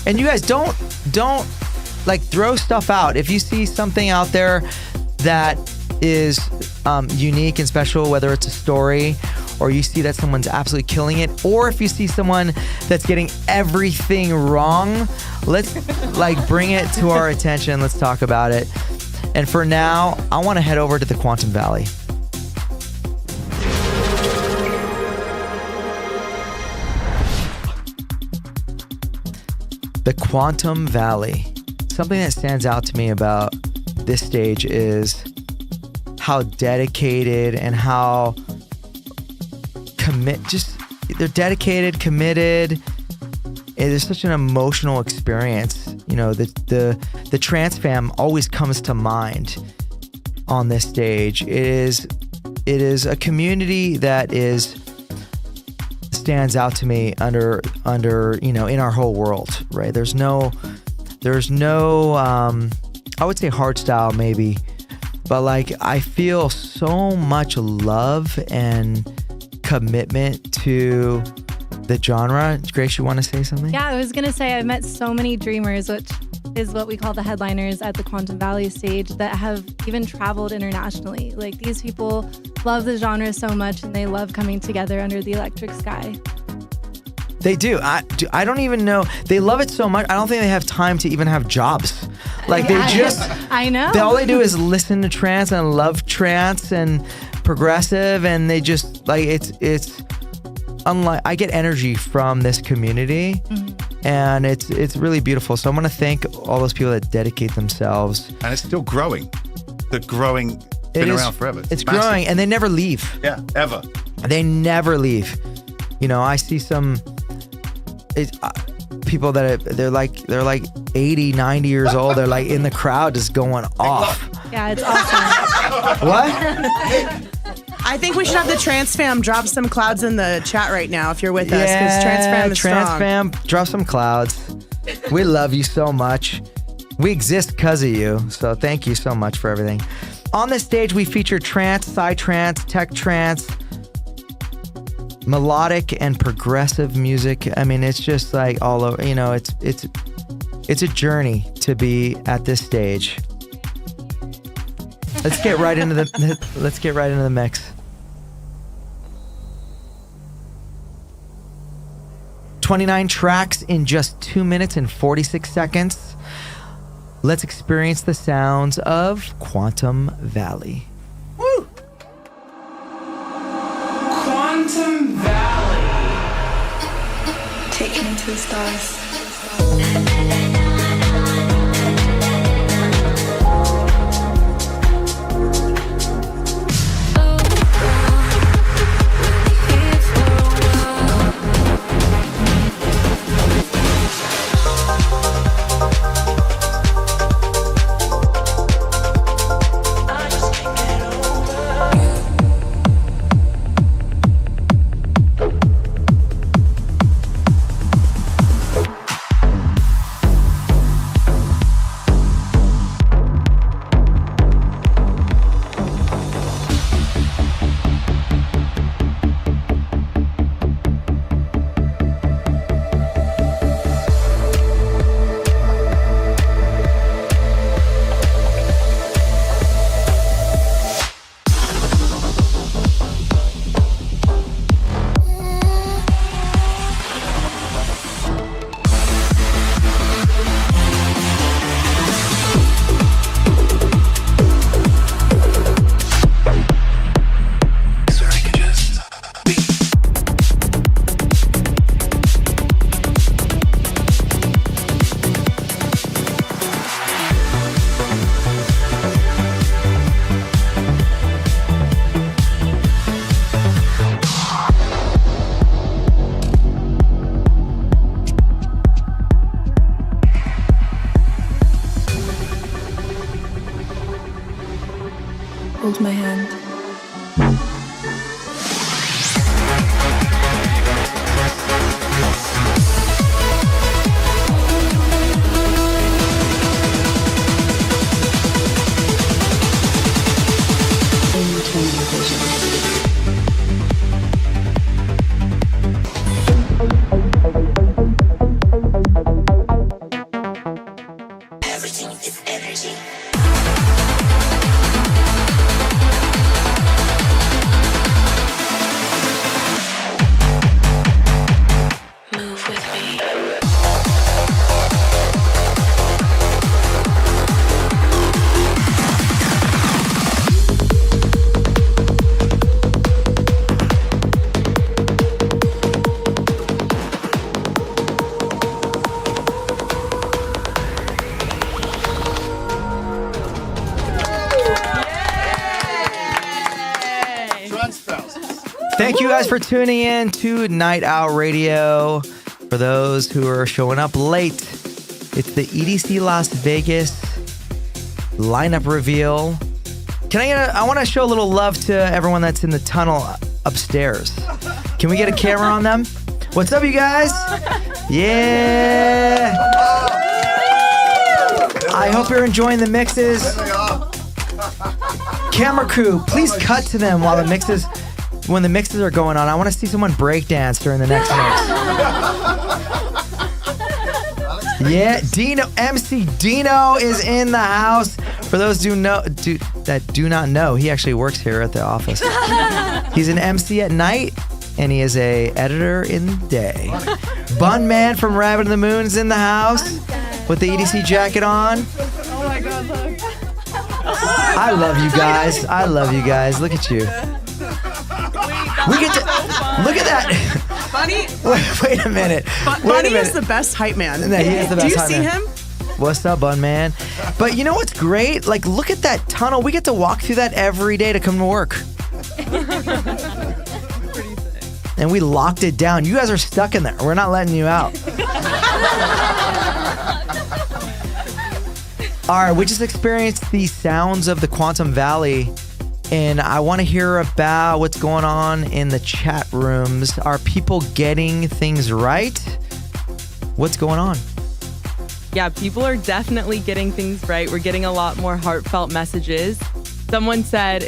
And you guys don't like throw stuff out. If you see something out there that is unique and special, whether it's a story or you see that someone's absolutely killing it, or if you see someone that's getting everything wrong, let's like bring it to our attention. Let's talk about it. And for now, I want to head over to the Quantum Valley. The Quantum Valley. Something that stands out to me about this stage is how dedicated and how they're dedicated, committed. It is such an emotional experience. You know, the trance fam always comes to mind on this stage. It is a community that stands out to me under in our whole world, right? There's no I would say hard style maybe, but like I feel so much love and commitment to the genre. Grace, you want to say something? Yeah, I was going to say I've met so many dreamers, which is what we call the headliners at the Quantum Valley stage, that have even traveled internationally. Like these people love the genre so much and they love coming together under the electric sky. They do. I don't even know. They love it so much. I don't think they have time to even have jobs. Like they just, I know. All they do is listen to trance and love trance and progressive, and they just like it's unlike. I get energy from this community, and it's really beautiful. So I want to thank all those people that dedicate themselves. And it's still growing. The growing been around forever. It's growing, and they never leave. Yeah, ever. They never leave. You know, I see some people that they're like 80, 90 years old. They're like in the crowd just going off. Yeah, it's awesome. What? I think we should have the Trans Fam drop some clouds in the chat right now if you're with us, because Trans Fam is Trans strong. Fam, drop some clouds. We love you so much. We exist because of you, so thank you so much for everything. On this stage, we feature trance, psytrance, tech trance, melodic and progressive music. I mean, it's just like all over. You know, it's a journey to be at this stage. Let's get right into the mix. 29 tracks in just 2 minutes and 46 seconds. Let's experience the sounds of Quantum Valley. Woo! Quantum Valley. Take me to the stars. hold my hand. Everything is energy. Move with me. Thank you guys for tuning in to Night Owl Radio. For those who are showing up late, it's the EDC Las Vegas lineup reveal. I want to show a little love to everyone that's in the tunnel upstairs. Can we get a camera on them? What's up, you guys? Yeah. I hope you're enjoying the mixes. Camera crew, please cut to them while the mixes. When the mixes are going on, I want to see someone break dance during the next mix. Yeah, Dino, MC Dino is in the house. For those that do not know, he actually works here at the office. He's an MC at night, and he is a editor in the day. Bun Man from Rabbit in the Moon is in the house with the EDC jacket on. Oh my god, look. I love you guys. I love you guys. Look at you. We get to look at that. Bunny. Wait a minute. Bunny is the best hype man. No, he is the best Do you hype see man. him? What's up, Bun Man? But you know what's great? Like, look at that tunnel. We get to walk through that every day to come to work. And we locked it down. You guys are stuck in there. We're not letting you out. All right, we just experienced the sounds of the Quantum Valley. And I want to hear about what's going on in the chat rooms. Are people getting things right? What's going on? Yeah, people are definitely getting things right. We're getting a lot more heartfelt messages. Someone said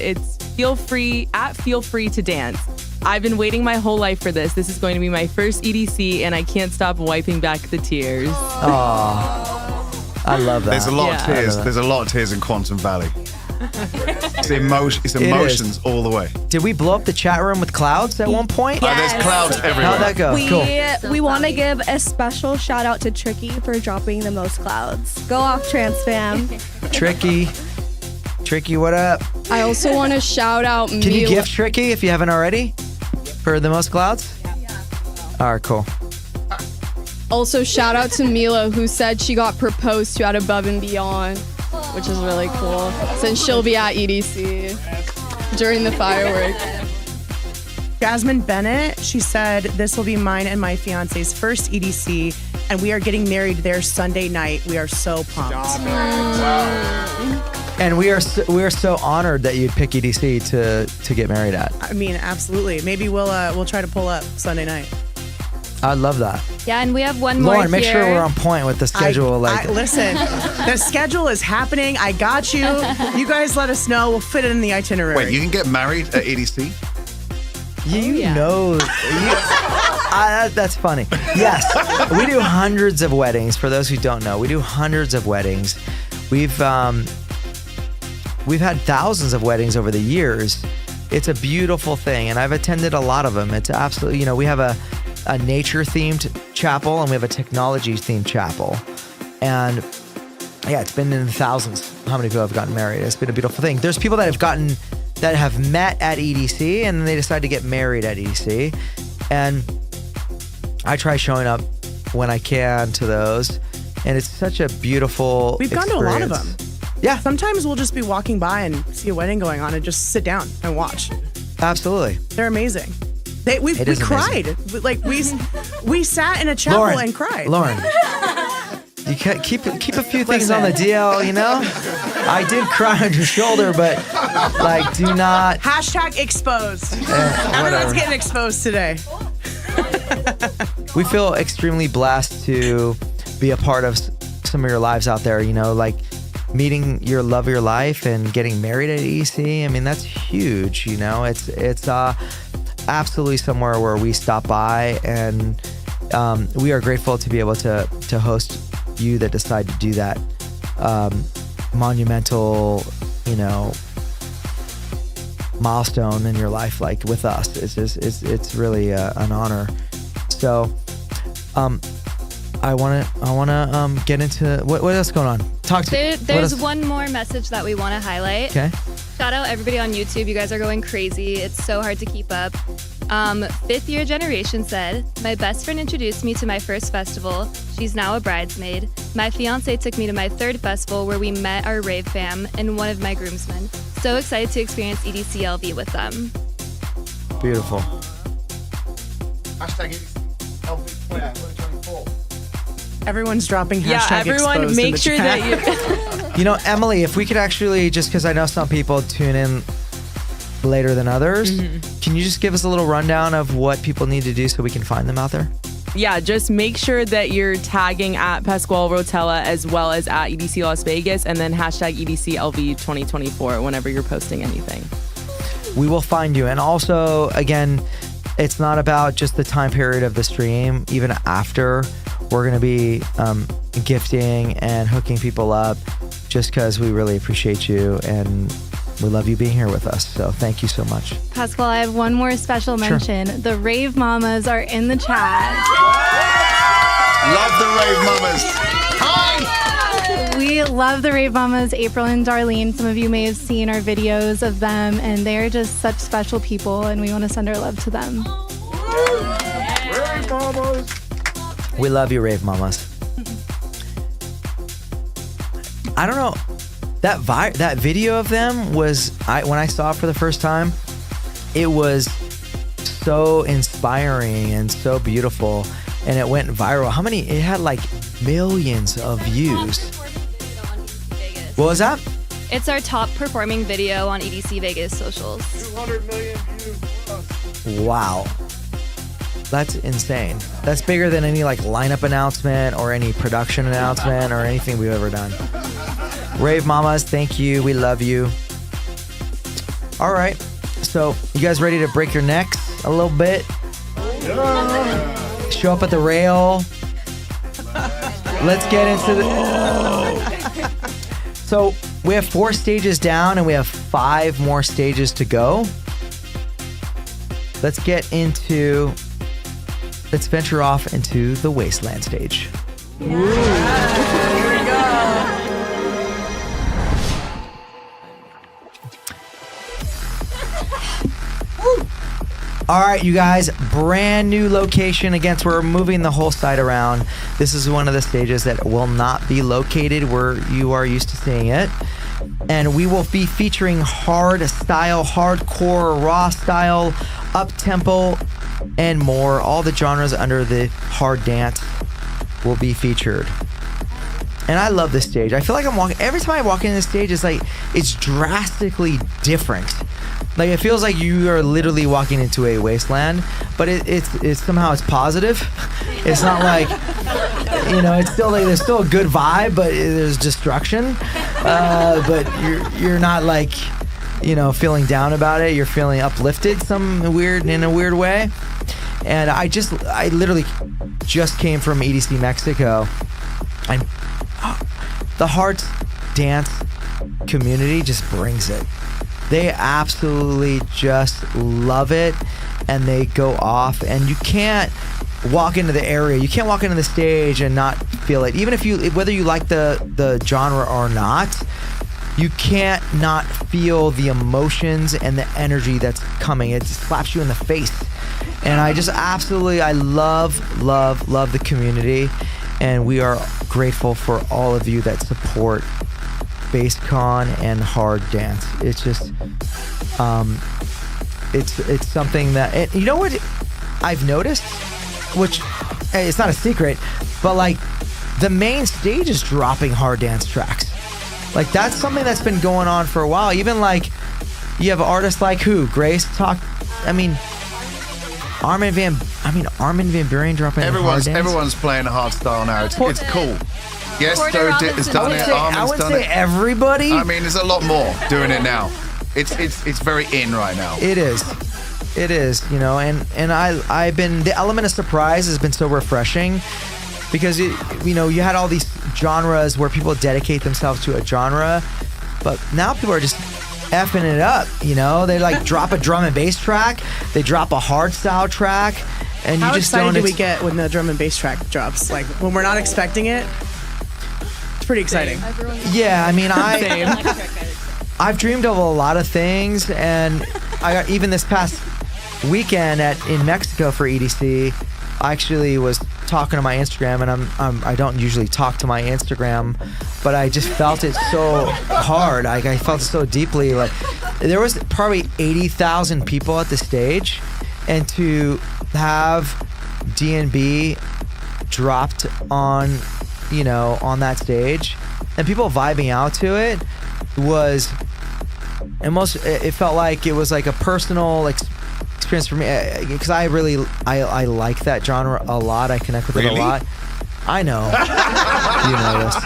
feel free to dance. I've been waiting my whole life for this. This is going to be my first EDC, and I can't stop wiping back the tears. Oh, I love that. There's a lot of tears. There's a lot of tears in Quantum Valley. It's emotions all the way. Did we blow up the chat room with clouds at one point? Yes. There's clouds everywhere. How'd that go? Cool. We want to give a special shout out to Tricky for dropping the most clouds. Go off, Trans Fam. Tricky, what up? I also want to shout out Can you gift Tricky if you haven't already for the most clouds? All right, cool. Also, shout out to Mila, who said she got proposed to at Above and Beyond, which is really cool, since she'll be at EDC during the fireworks. Jasmine Bennett, she said, this will be mine and my fiance's first EDC, and we are getting married there Sunday night. We are so pumped. And we are so honored that you'd pick EDC to get married at. I mean, absolutely. Maybe we'll try to pull up Sunday night. I'd love that. Yeah, and we have one more Lauren, make here. sure we're on point with the schedule. Listen, the schedule is happening. I got you. You guys let us know. We'll fit it in the itinerary. Wait, you can get married at EDC? Know. That's funny. Yes, we do hundreds of weddings. For those who don't know, we do hundreds of weddings. We've had thousands of weddings over the years. It's a beautiful thing, and I've attended a lot of them. It's absolutely, we have a nature-themed chapel, and we have a technology-themed chapel. And yeah, it's been in the thousands. How many people have gotten married? It's been a beautiful thing. There's people that have met at EDC, and then they decide to get married at EDC. And I try showing up when I can to those. And it's such a beautiful We've gone to a lot of them. Yeah. Sometimes we'll just be walking by and see a wedding going on and just sit down and watch. Absolutely. They're amazing. We cried. Like we sat in a chapel and cried. Lauren, You keep a few things on the DL, you know? I did cry on your shoulder, but like, do not. Hashtag exposed. Everyone's getting exposed today. We feel extremely blessed to be a part of some of your lives out there, you know, like meeting your love of your life and getting married at EDC. I mean, that's huge, you know? It's absolutely somewhere where we stop by, and we are grateful to be able to host you that decide to do that monumental, you know, milestone in your life, like with us. It's really an honor. So I wanna get into what else is going on. There's one more message that we want to highlight. Okay. Shout out everybody on YouTube. You guys are going crazy. It's so hard to keep up. Fifth Year Generation said, my best friend introduced me to my first festival. She's now a bridesmaid. My fiance took me to my third festival where we met our rave fam and one of my groomsmen. So excited to experience EDC LV with them. Beautiful. Hashtag LV 2024. Everyone's dropping hashtag everyone exposed make in the sure chat. that You know, Emily, if we could actually, just because I know some people tune in later than others, can you just give us a little rundown of what people need to do so we can find them out there? Yeah, just make sure that you're tagging at Pasquale Rotella as well as at EDC Las Vegas, and then hashtag EDC LV 2024 whenever you're posting anything. We will find you. And also, again, it's not about just the time period of the stream. Even after, we're going to be gifting and hooking people up just because we really appreciate you and we love you being here with us. So thank you so much. Pasquale, I have one more special mention. Sure. The Rave Mamas are in the chat. Love the Rave Mamas. Hi! We love the Rave Mamas, April and Darlene. Some of you may have seen our videos of them, and they're just such special people, and we want to send our love to them. Rave Mamas. We love you, Rave Mamas. I don't know. That video of them was, when I saw it for the first time, it was so inspiring and so beautiful, and it went viral. It had like millions of views. What was that? It's our top performing video on EDC Vegas socials. 200 million views plus. Wow. That's insane. That's bigger than any like lineup announcement or any production announcement or anything we've ever done. Rave Mamas, thank you. We love you. All right. So you guys ready to break your necks a little bit? Yeah. Show up at the rail. Let's get into the... So we have 4 stages down and we have 5 more stages to go. Let's venture off into the Wasteland stage. Here we go. All right, you guys, brand new location. Again, so we're moving the whole site around. This is one of the stages that will not be located where you are used to seeing it. And we will be featuring hard style, hardcore, raw style, up-tempo, and more. All the genres under the hard dance will be featured. And I love this stage. I feel like I'm walking, every time I walk into this stage, it's drastically different. Like, it feels like you are literally walking into a wasteland, but it's somehow it's positive. It's not like, it's still like, there's still a good vibe, but there's destruction. But you're not like, feeling down about it. You're feeling uplifted in a weird way. And I literally just came from EDC Mexico, and the hard dance community just brings it. They absolutely just love it, and they go off, and you can't walk into the area, you can't walk into the stage and not feel it. Even whether you like the genre or not, you can't not feel the emotions and the energy that's coming. It just slaps you in the face. And I just I love the community, and we are grateful for all of you that support BassCon and hard dance. It's just it's something that, you know what I've noticed, which it's not a secret, but like the main stage is dropping hard dance tracks. Like that's something that's been going on for a while. Even like you have artists like who? Grace talk. I mean, Armin van Buuren dropping hard dance. Everyone's playing a hard style now. It's cool. Yes, has done it. I would say everybody. I mean, there's a lot more doing it now. It's very in right now. It is, you know, and I've been, the element of surprise has been so refreshing because you had all these genres where people dedicate themselves to a genre, but now people are just effing it up, you know. They like drop a drum and bass track, they drop a hard style track, and How you just excited don't do we get when the drum and bass track drops? Like when we're not expecting it, it's pretty exciting. Yeah, I mean, I've dreamed of a lot of things, and I got, even this past weekend in Mexico for EDC, I actually was talking to my Instagram, and I don't usually talk to my Instagram, but I just felt it so hard. I felt it so deeply. Like there was probably 80,000 people at the stage, and to have D&B dropped on, you know, on that stage, and people vibing out to it was almost. It felt like it was like a personal experience for me, because I like that genre a lot. I connect with it a lot. I know. You know this.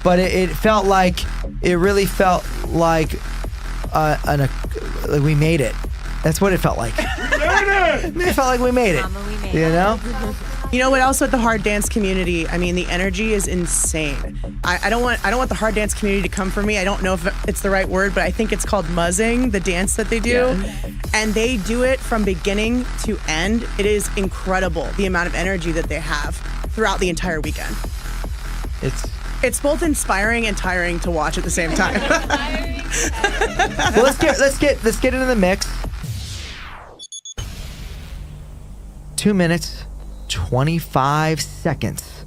But it felt like, it really felt like we made it. That's what it felt like. It felt like we made it. You know? You know what else with the hard dance community? I mean, the energy is insane. I don't want the hard dance community to come for me. I don't know if it's the right word, but I think it's called muzzing, the dance that they do. Yeah. And they do it from beginning to end. It is incredible, the amount of energy that they have throughout the entire weekend. It's both inspiring and tiring to watch at the same time. Well, let's get into the mix. 2 minutes, 25 seconds.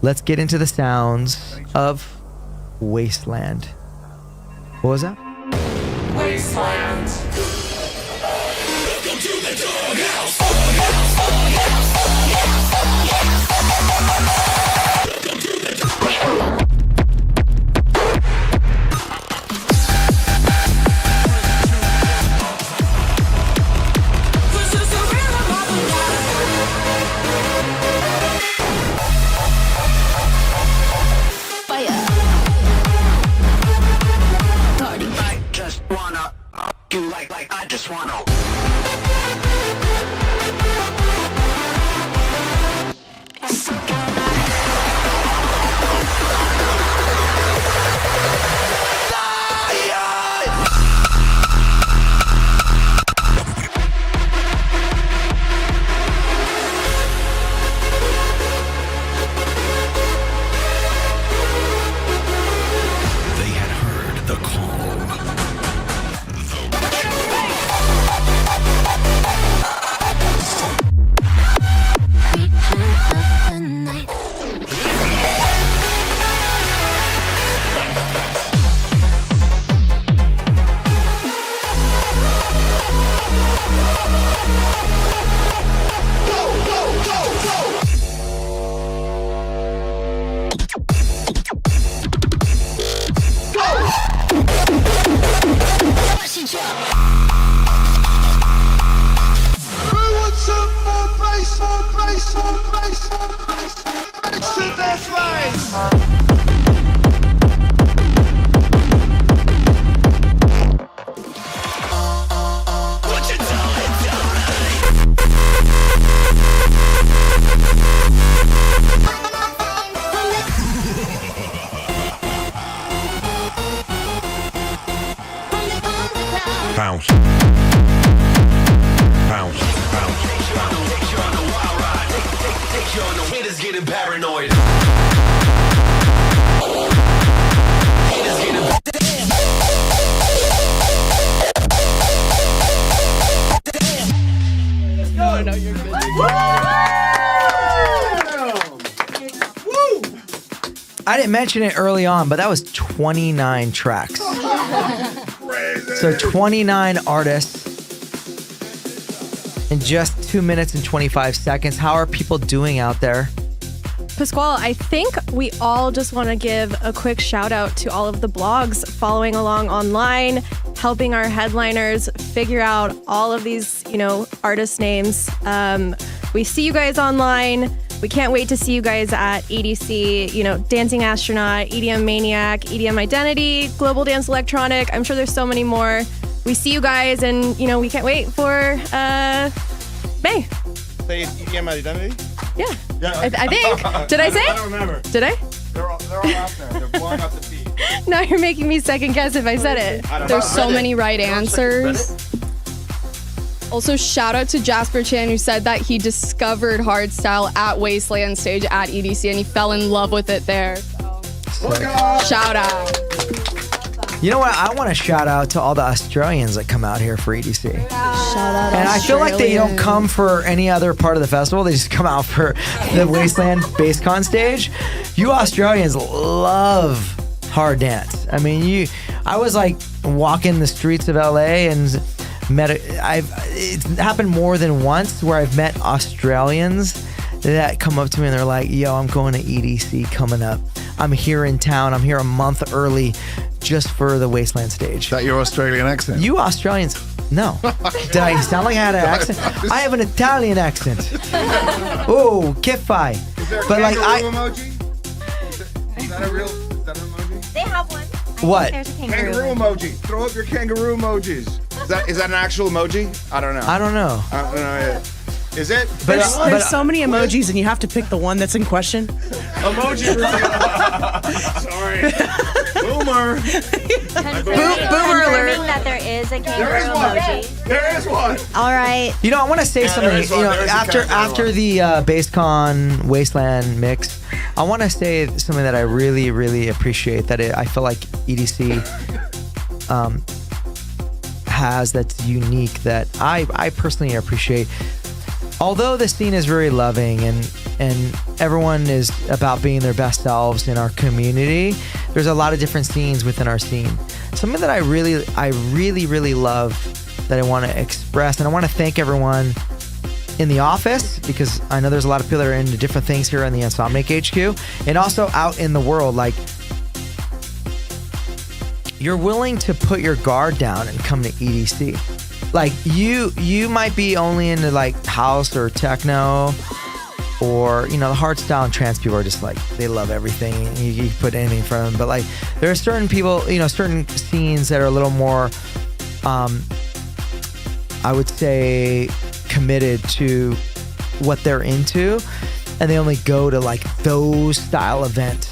Let's get into the sounds of Wasteland. What was that? Wasteland. Welcome to the doghouse. I just wanna. They had heard the call. Bounce. Bounce. Bounce. Take you on a wild ride. Take you on the haters getting paranoid. Haters getting No, you're good. I didn't mention it early on, but that was 29 tracks. So 29 artists in just 2 minutes and 25 seconds. How are people doing out there? Pasquale, I think we all just want to give a quick shout out to all of the blogs following along online, helping our headliners figure out all of these, artist names. We see you guys online. We can't wait to see you guys at EDC, Dancing Astronaut, EDM Maniac, EDM Identity, Global Dance Electronic. I'm sure there's so many more. We see you guys, and, we can't wait for May. Say EDM Identity? Yeah. I think. Did I say? I don't remember. Did I? They're all out there. They're blowing up the feed. Now you're making me second guess if I said it. There's so many right answers. Also, shout out to Jasper Chan, who said that he discovered hardstyle at Wasteland Stage at EDC and he fell in love with it there. So, shout out. You know what? I want to shout out to all the Australians that come out here for EDC. Shout out. And I feel like they don't come for any other part of the festival. They just come out for the Wasteland BassCon stage. You Australians love hard dance. I mean, I was like walking the streets of LA and it's happened more than once where I've met Australians that come up to me and they're like, yo, I'm going to EDC coming up. I'm here in town. I'm here a month early just for the Wasteland stage. Is that your Australian accent? You Australians, no. Did I sound like I had an accent? I have an Italian accent. Oh, che fai? Is there a But kangaroo emoji? Is that an emoji? They have one. What? There's a Kangaroo emoji. Throw up your kangaroo emojis. Is that an actual emoji? I don't know. I don't know. I don't know. Is it? There's so many emojis, and you have to pick the one that's in question. Emoji. Sorry. Boomer. Boomer alert. That there is a kangaroo emoji. There is one. All right. I want to say something. there is one. There is a After the BassCon Wasteland mix, I want to say something that I really, really appreciate. That I feel like EDC has that's unique. That I personally appreciate. Although the scene is very loving and everyone is about being their best selves in our community, there's a lot of different scenes within our scene. Something that I really love that I want to express, and I want to thank everyone in the office, because I know there's a lot of people that are into different things here in the Insomniac HQ, and also out in the world. Like, you're willing to put your guard down and come to EDC. Like, you might be only into like house or techno, or the hardstyle and trance people are just like, they love everything. You put anything in front of them. But like, there are certain people, certain scenes that are a little more, I would say, committed to what they're into, and they only go to like those style events.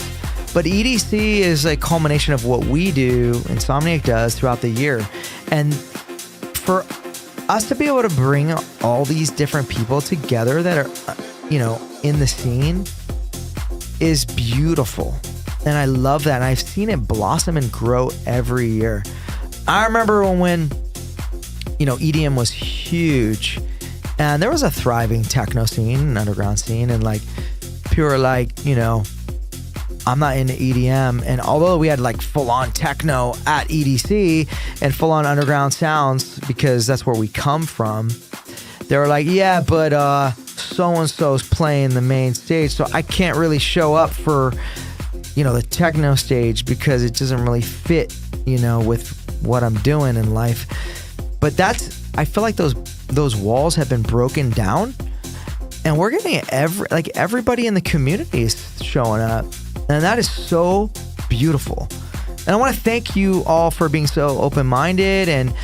But EDC is a culmination of what we do, Insomniac does throughout the year, and for us to be able to bring all these different people together that are, in the scene is beautiful. And I love that. And I've seen it blossom and grow every year. I remember when EDM was huge and there was a thriving techno scene, an underground scene, and like people were like, I'm not into EDM. And although we had like full on techno at EDC and full on underground sounds, because that's where we come from, they were like, yeah, but so-and-so's playing the main stage, so I can't really show up for, the techno stage because it doesn't really fit, with what I'm doing in life. But I feel like those walls have been broken down, and we're getting everybody in the community is showing up. And that is so beautiful. And I want to thank you all for being so open-minded and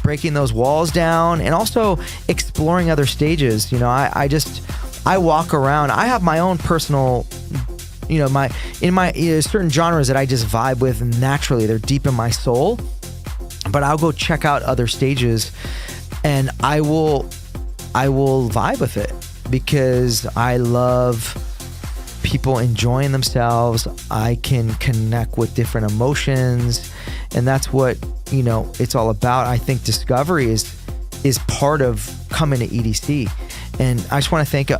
breaking those walls down, and also exploring other stages. I walk around. I have my own personal, my certain genres that I just vibe with naturally. They're deep in my soul. But I'll go check out other stages, and I will vibe with it because I love people enjoying themselves. I can connect with different emotions, and that's what it's all about. I think discovery is part of coming to EDC, and I just want to thank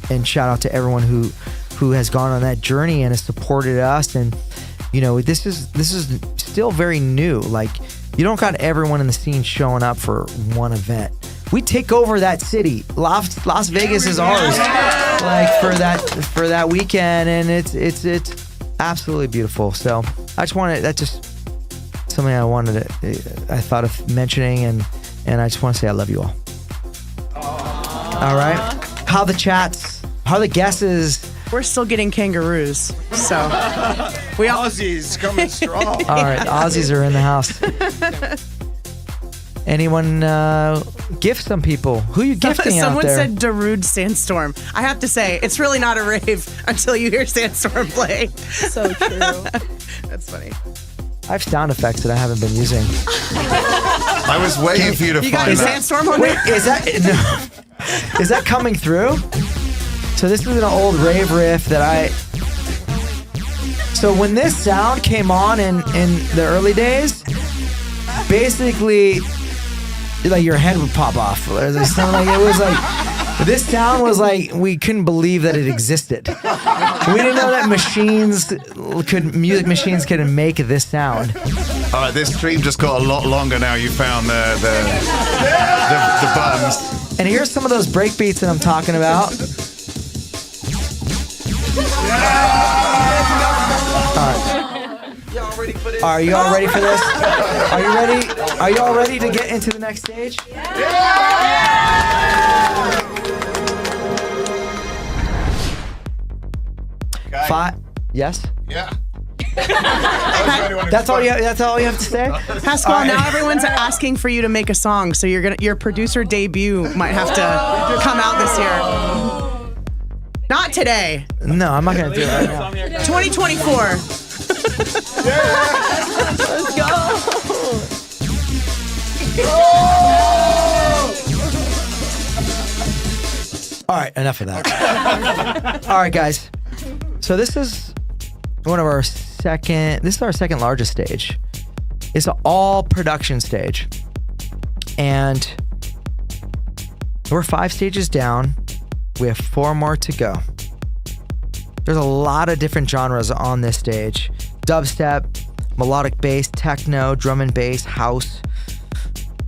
and shout out to everyone who has gone on that journey and has supported us. And this is still very new. Like, you don't got everyone in the scene showing up for one event. We take over that city. Las Vegas is ours. like for that weekend, and it's absolutely beautiful. So that's just something I thought of mentioning, and I just want to say I love you all. All right. How the chats? How the guesses? We're still getting kangaroos, so we all Aussies coming strong. All right, Aussies are in the house. Anyone gift some people? Who are you gifting Someone out there? said Darude Sandstorm. I have to say, it's really not a rave until you hear Sandstorm play. So true. That's funny. I have sound effects that I haven't been using. I was waiting for you to You find got a that. Sandstorm on Wait, there? is that coming through? So this is an old rave riff that So when this sound came on in the early days, basically, like your head would pop off. It was like this sound was like we couldn't believe that it existed. We didn't know that music machines could make this sound. All right, this stream just got a lot longer now. You found the buttons. And here's some of those break beats that I'm talking about. Are you all ready for this? Are you ready? Are you all ready to get into the next stage? Five. Yes. Yeah. That's all you have to say. Pasquale, All right. now everyone's asking for you to make a song, so your producer debut might have to come out this year. Not today. No, I'm not gonna do it right now. 2024. Let's go. All right, enough of that. All right, guys. So this is our second largest stage. It's an all production stage. And we're 5 stages down. We have 4 more to go. There's a lot of different genres on this stage. Dubstep, melodic bass, techno, drum and bass, house,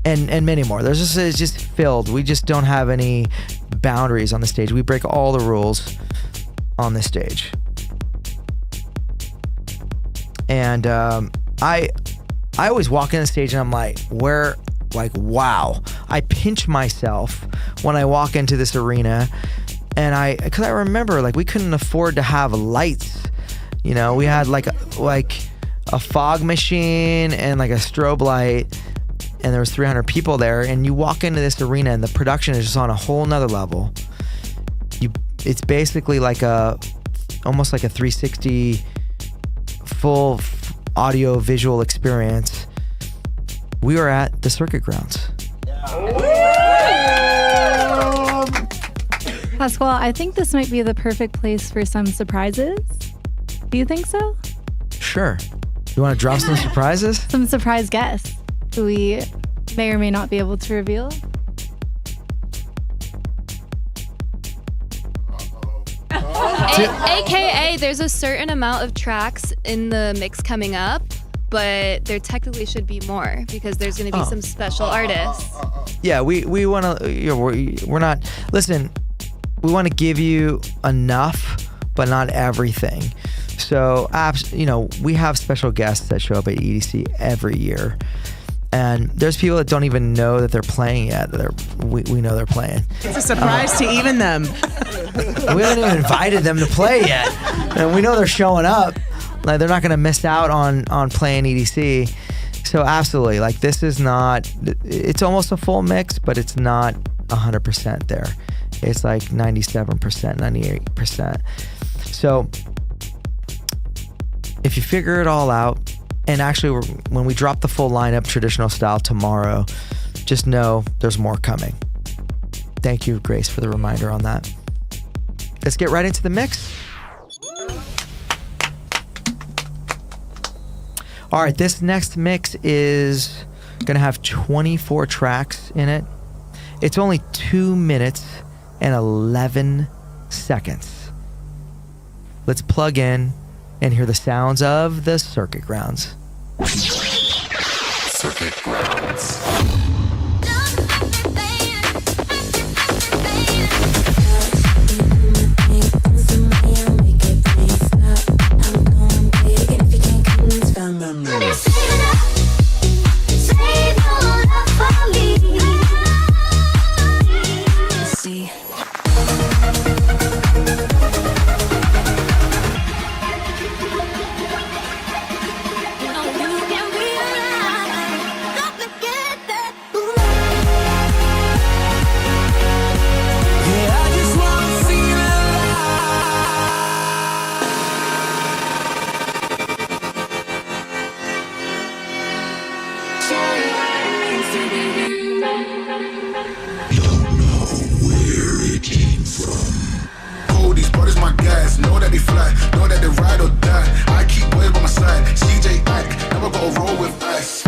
and many more. It's just filled. We just don't have any boundaries on the stage. We break all the rules on this stage. And I always walk in the stage and I'm like, wow. I pinch myself when I walk into this arena, and because I remember we couldn't afford to have lights. You know, we had like a fog machine and like a strobe light, and there was 300 people there, and you walk into this arena and the production is just on a whole nother level. It's basically almost like a 360 full audio visual experience. We were at the circuit grounds. Pasquale, I think this might be the perfect place for some surprises. Do you think so? Sure. You want to drop some surprises? Some surprise guests who we may or may not be able to reveal. AKA, there's a certain amount of tracks in the mix coming up, but there technically should be more because there's going to be some special artists. Yeah, we want to. We're not. Listen, we want to give you enough, but not everything. So, we have special guests that show up at EDC every year. And there's people that don't even know that they're playing yet. We know they're playing. It's a surprise to even them. We haven't even invited them to play yet. And we know they're showing up. Like, they're not going to miss out on playing EDC. So absolutely, this is not, it's almost a full mix, but it's not 100% there. It's like 97%, 98%. So if you figure it all out, and actually, when we drop the full lineup, traditional style, tomorrow, just know there's more coming. Thank you, Grace, for the reminder on that. Let's get right into the mix. All right, this next mix is going to have 24 tracks in it. It's only 2 minutes and 11 seconds. Let's plug in and hear the sounds of the circuit grounds. Circuit grounds. one. See. Yeah, I just wanna feel Oh, these brothers my guys. Know that they fly, know that they ride or die. I keep wave on my side. CJ Ike, never gonna roll with ice.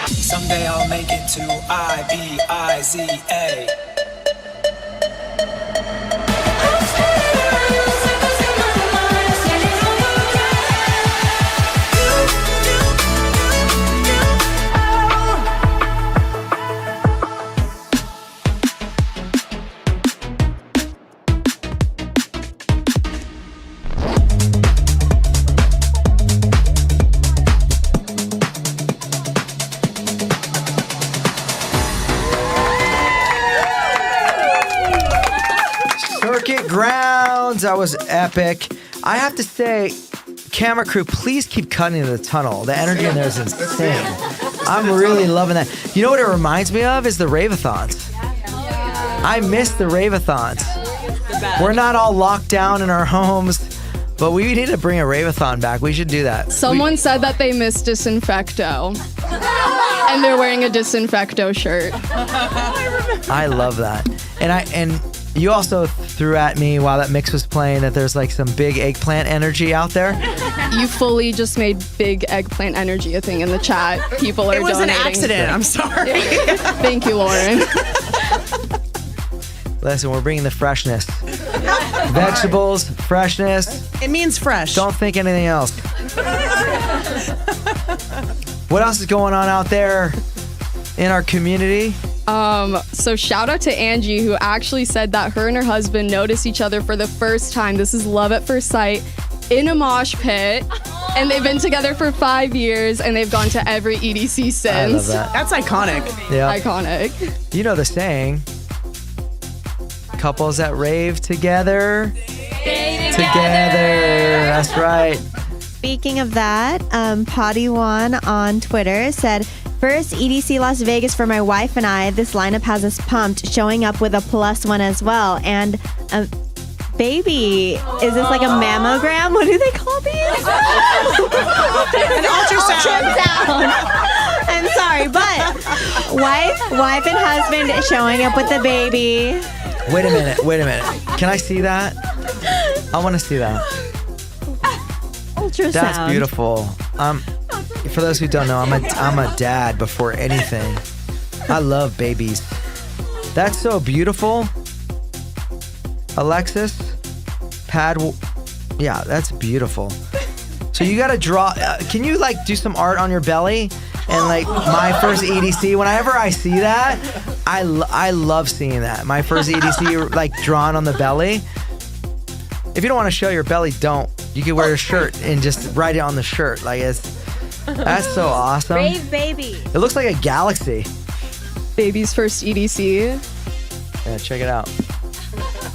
Someday I'll make it to IBIZA. Circuit Grounds. That was epic. I have to say, camera crew, please keep cutting into the tunnel. The energy in there is insane. I'm really loving that. You know what it reminds me of is the Rave-a-thons. I miss the Rave-a-thons. We're not all locked down in our homes, but we need to bring a Rave-a-thon back. We should do that. Someone said that they miss Disinfecto. And they're wearing a Disinfecto shirt. I love that. And you also threw at me while that mix was playing that there's like some big eggplant energy out there. You fully just made big eggplant energy a thing in the chat. People are It was an donating. accident. I'm sorry. Thank you, Lauren. Listen, we're bringing the freshness. Vegetables, freshness. It means fresh. Don't think anything else. What else is going on out there in our community? So shout out to Angie, who actually said that her and her husband noticed each other for the first time. This is love at first sight in a mosh pit. And they've been together for 5 years and they've gone to every EDC since. I love that. That's iconic. Yeah. Iconic. You know the saying, couples that rave together. Together. That's right. Speaking of that, Potty One on Twitter said, first EDC Las Vegas for my wife and I. This lineup has us pumped, showing up with a +1 as well. And baby, is this like a mammogram? What do they call these? An ultrasound. I'm sorry, but wife and husband showing up with the baby. Wait a minute. Can I see that? I want to see that. Ultrasound. That's beautiful. For those who don't know, I'm a dad before anything. I love babies. That's so beautiful. Alexis, yeah, that's beautiful. So you gotta draw. Can you like do some art on your belly? And like my first EDC, whenever I see that, I love seeing that. My first EDC like drawn on the belly. If you don't want to show your belly, don't. You can wear a shirt and just write it on the shirt. Like that's so awesome. Brave baby. It looks like a galaxy. Baby's first EDC. Yeah, check it out.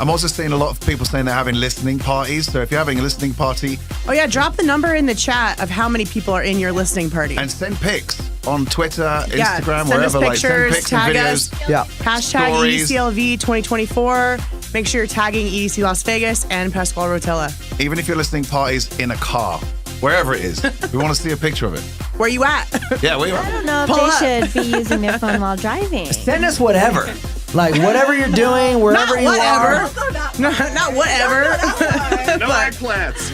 I'm also seeing a lot of people saying they're having listening parties. So if you're having a listening party, Oh yeah, drop the number in the chat of how many people are in your listening party. and send pics on Twitter, Yeah, Instagram, send us wherever. Like pictures, send pics and tag videos. us. Yeah. Hashtag Stories. EDCLV 2024. Make sure you're tagging EDC Las Vegas and Pascual Rotella. Even if you're listening parties in a car, wherever it is, we want to see a picture of it. Where you at? Yeah, where you I at? don't know if Pull they up. should be using their phone while driving. Send us whatever. Like whatever you're doing, wherever Not you whatever. are. No, not whatever. No eggplants.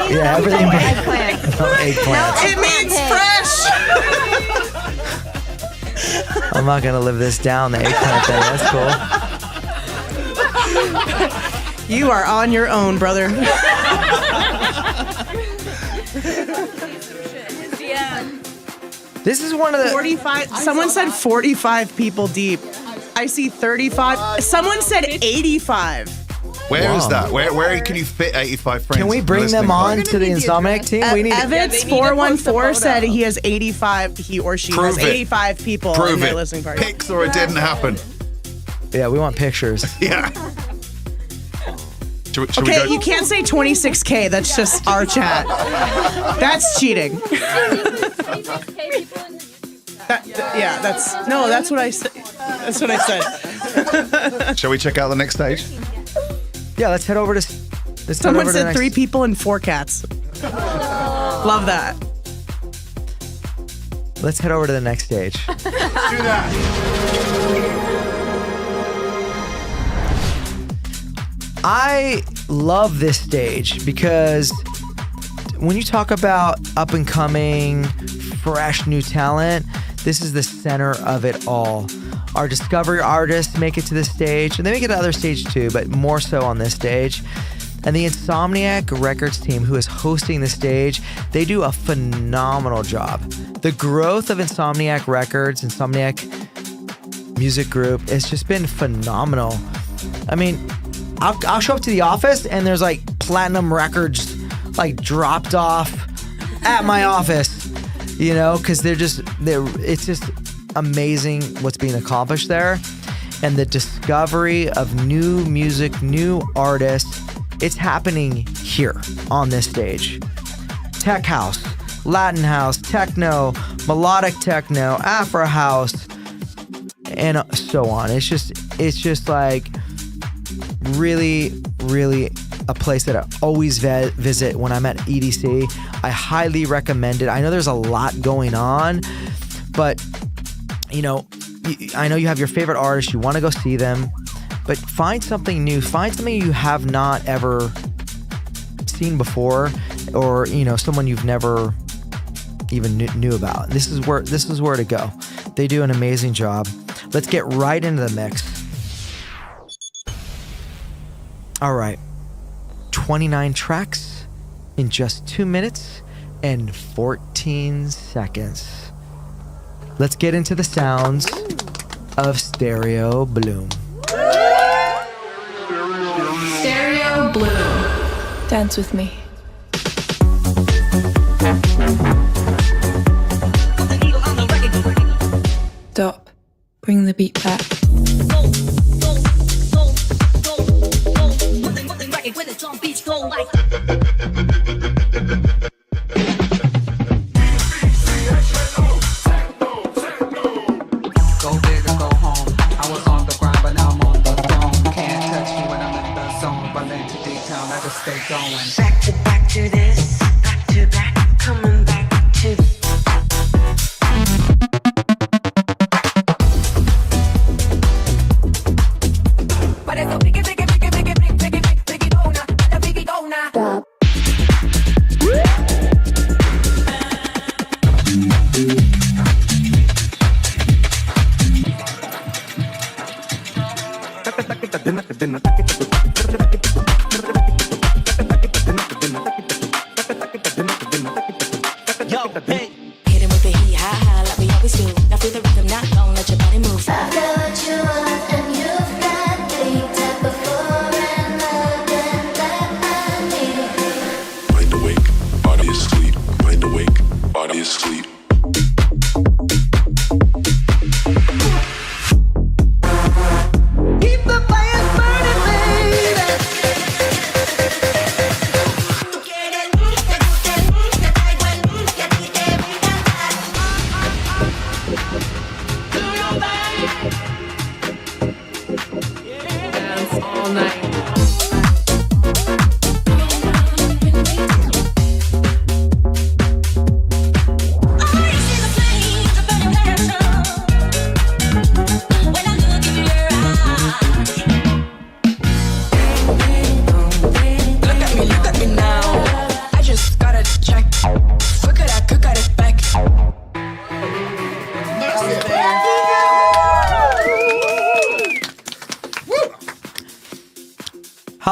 Yeah, everything. No eggplant. No eggplants. It means fresh. I'm not gonna live this down. The eggplant thing. That's cool. You are on your own, brother. This is one of the 45. Someone said 45 people deep. I see 35. Someone said 85. Where is Wow. that? Where can you fit 85 friends? Can we bring them on to the Insomniac team? We need Evans 414 said he has 85. He or she Prove has it. 85 people in Prove their it. listening party. Pics or it didn't happen. Yeah, we want pictures. Yeah. Should we Okay, go? you can't say 26K. That's just our chat. That's cheating. That's what I said. That's what I said. Shall we check out the next stage? Yeah, let's head over to. Someone said 3 people and 4 cats. Love that. Let's head over to the next stage. Do that. I love this stage because when you talk about up and coming, fresh new talent, this is the center of it all. Our discovery artists make it to this stage, and they make it to other stages too, but more so on this stage. And the Insomniac Records team, who is hosting the stage, they do a phenomenal job. The growth of Insomniac Records, Insomniac Music Group, has just been phenomenal. I mean, I'll show up to the office and there's like platinum records like dropped off at my office, you know, because it's just amazing what's being accomplished there. And the discovery of new music, new artists, it's happening here on this stage. Tech house, Latin house, techno, melodic techno, Afro house, and so on. It's just like really, really a place that I always visit when I'm at EDC. I highly recommend it. I know there's a lot going on, but you know, I know you have your favorite artists, you want to go see them, but find something new, find something you have not ever seen before, or you know, someone you've never even knew about. This is where to go. They do an amazing job. Let's get right into the mix. All right, 29 tracks in just 2 minutes and 14 seconds. Let's get into the sounds of Stereo Bloom. Stereo Bloom. Dance with me. Stop. Bring the beat back. Go big or go home. I was on the grind, but now I'm on the throne. Can't touch me when I'm in the zone. Running to D-Town, I just stay going. Back to this. Back to back. Coming back to. Stop. Yo, hey. Hit him with the heat, high, high, like we always do. Now feel the rhythm, not long, let your body move. I got what you want and you've got the type before and again that I need. Mind awake, body asleep. Mind awake, body asleep. Keep the fire burning, baby.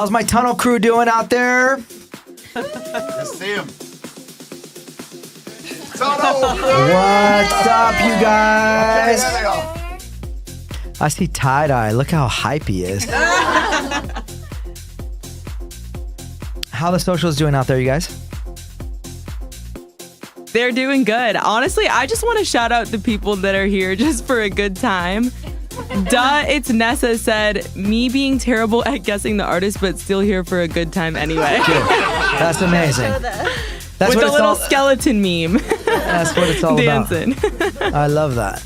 How's my tunnel crew doing out there? Let's see him. What's up, you guys? I see tie-dye. Look how hype he is. How the socials doing out there, you guys? They're doing good. Honestly, I just want to shout out the people that are here just for a good time. Duh, it's Nessa said, me being terrible at guessing the artist, but still here for a good time anyway. That's amazing. That's with what a little skeleton meme. That's what it's all Dancing. about. I love that.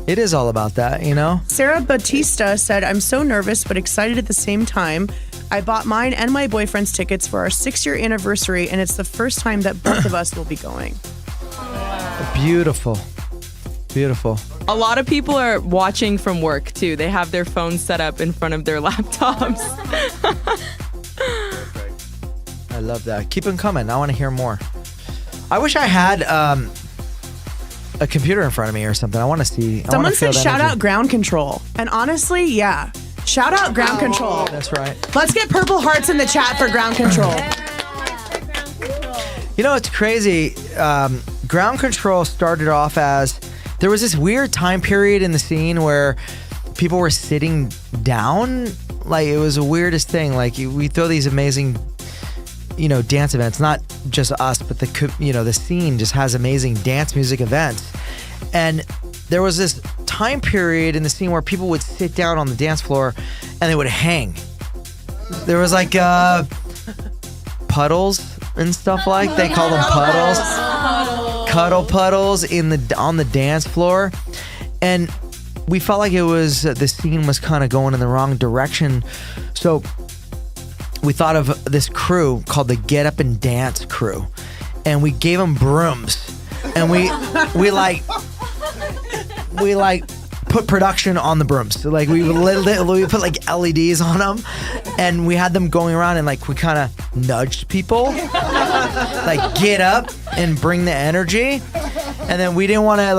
It is all about that, you know? Sarah Batista said, I'm so nervous but excited at the same time. I bought mine and my boyfriend's tickets for our 6-year anniversary, and it's the first time that both of us will be going. Beautiful. Beautiful. A lot of people are watching from work too. They have their phones set up in front of their laptops. I love that. Keep them coming. I want to hear more. I wish I had a computer in front of me or something. I want to see. Someone said shout out ground control. And honestly, yeah. Shout out ground control. That's right. Let's get purple hearts in the chat for ground control. You know, it's crazy. Ground control started off as there was this weird time period in the scene where people were sitting down. Like, it was the weirdest thing. Like, we throw these amazing, you know, dance events, not just us, but the scene just has amazing dance music events. And there was this time period in the scene where people would sit down on the dance floor and they would hang. There was like puddles and stuff like they call them puddles. Cuddle puddles on the dance floor. And we felt like the scene was kind of going in the wrong direction. So we thought of this crew called the Get Up and Dance crew. And we gave them brooms. And we put production on the brooms. So like we put like LEDs on them, and we had them going around, and like we kind of nudged people, like get up and bring the energy. And then we didn't want to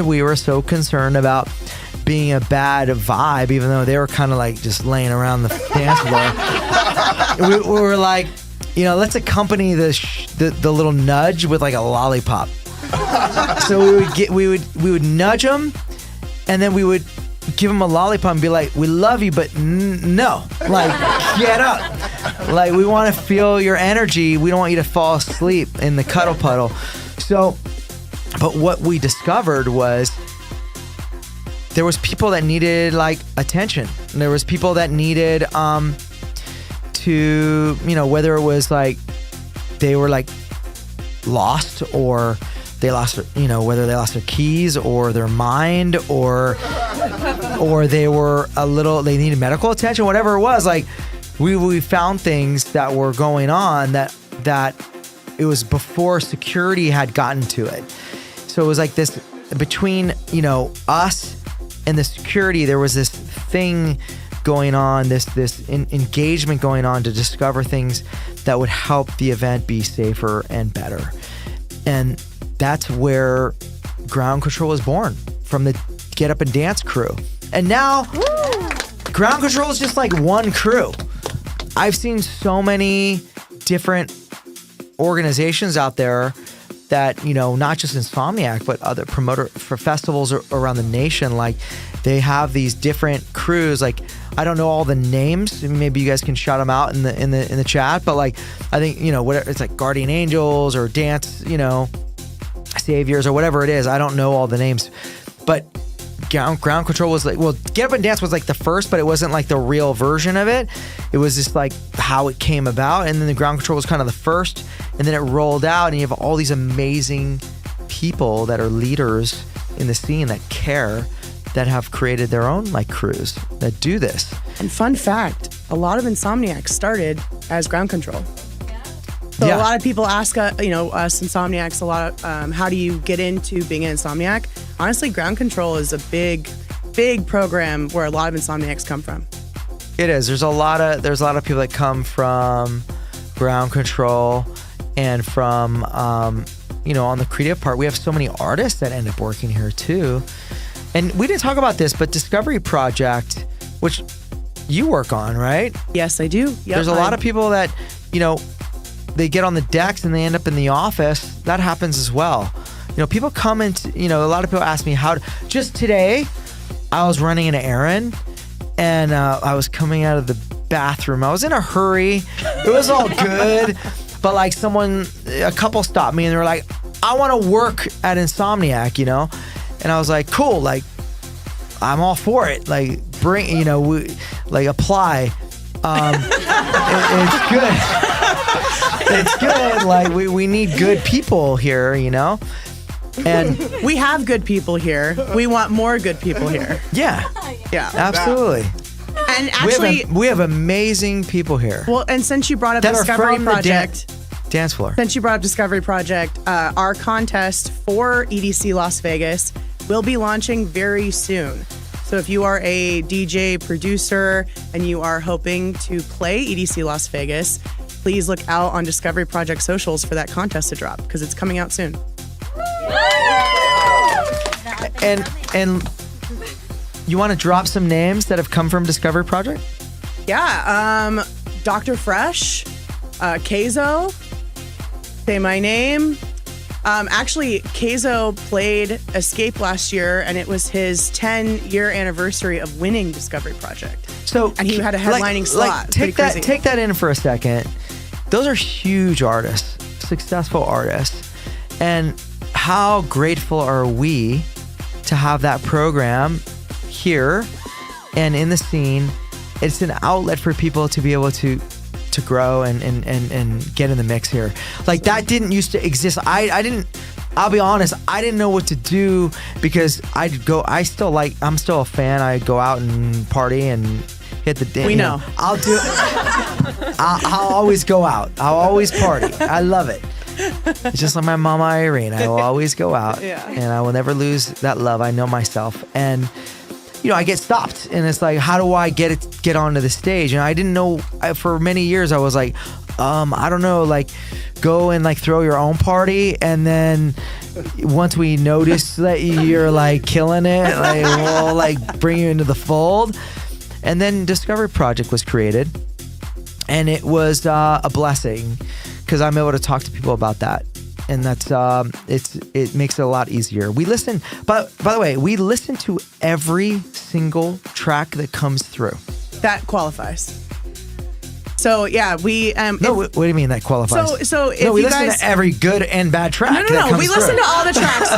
we were so concerned about being a bad vibe, even though they were kind of like just laying around the dance floor. we were like, you know, let's accompany the little nudge with like a lollipop. So we would nudge them, and then we would give them a lollipop and be like, "We love you, but no, like get up, like we want to feel your energy. We don't want you to fall asleep in the cuddle puddle." So, but what we discovered was there was people that needed like attention. And there was people that needed to, you know, whether it was like they were like lost, or they lost, you know, whether they lost their keys or their mind, or they were they needed medical attention, whatever it was. Like we found things that were going on that it was before security had gotten to it. So it was like this between, you know, us and the security, there was this thing going on, this engagement going on to discover things that would help the event be safer and better. And that's where Ground Control was born, from the Get Up and Dance crew. And now, Ground Control is just like one crew. I've seen so many different organizations out there that, you know, not just Insomniac, but other promoter for festivals around the nation. Like, they have these different crews. Like, I don't know all the names. Maybe you guys can shout them out in the chat. But like, I think, you know, whatever, it's like Guardian Angels or Dance, you know, Saviors or whatever it is. I don't know all the names, but Ground Control was like, well, Get Up and Dance was like the first, but it wasn't like the real version of it. It was just like how it came about. And then the Ground Control was kind of the first, and then it rolled out, and you have all these amazing people that are leaders in the scene that care, that have created their own like crews that do this. And fun fact, a lot of Insomniacs started as Ground Control. So a lot of people ask, you know, us Insomniacs a lot of, how do you get into being an Insomniac? Honestly, Ground Control is a big program where a lot of Insomniacs come from. It is. There's a lot of people that come from Ground Control, and from, you know, on the creative part, we have so many artists that end up working here too. And we didn't talk about this, but Discovery Project, which you work on, right? Yes, I do. Yep, There's a lot of people that, they get on the decks and they end up in the office. That happens as well. People come into, a lot of people ask me just today, I was running an errand and I was coming out of the bathroom. I was in a hurry. It was all good. But like a couple stopped me and they were like, I want to work at Insomniac, And I was like, cool. Like, I'm all for it. Like, apply. It's good. It's good. Like, we need good people here, And we have good people here. We want more good people here. Yeah. Yeah. Absolutely. And actually, we have amazing people here. Well, and since you brought up that Discovery are from Project, the dance floor. Since you brought up Discovery Project, our contest for EDC Las Vegas will be launching very soon. So if you are a DJ producer and you are hoping to play EDC Las Vegas, please look out on Discovery Project socials for that contest to drop because it's coming out soon. And you want to drop some names that have come from Discovery Project? Yeah, Dr. Fresh, Keizo, Say My Name. Actually, Keizo played Escape last year, and it was his 10-year anniversary of winning Discovery Project. And he had a headlining slot. Take that in for a second. Those are huge artists, successful artists, and how grateful are we to have that program here and in the scene. It's an outlet for people to be able to grow and get in the mix here. Like that didn't used to exist. I'll be honest, I didn't know what to do because I'm still a fan. I'd go out and party and hit the dance. We know. I'll do I'll always go out. I'll always party. I love it. It's just like my mama Irene. I will always go out and I will never lose that love. I know myself. And I get stopped and it's like, how do I get onto the stage? And I didn't know for many years. I was like, I don't know, like go and like throw your own party. And then once we notice that you're like killing it, like we'll like bring you into the fold. And then Discovery Project was created and it was a blessing because I'm able to talk to people about that. And that's it makes it a lot easier. We listen, but by the way, we listen to every single track that comes through. That qualifies. So yeah, we what do you mean that qualifies? So if we you listen guys, to every good and bad track. No, we listen to all the tracks.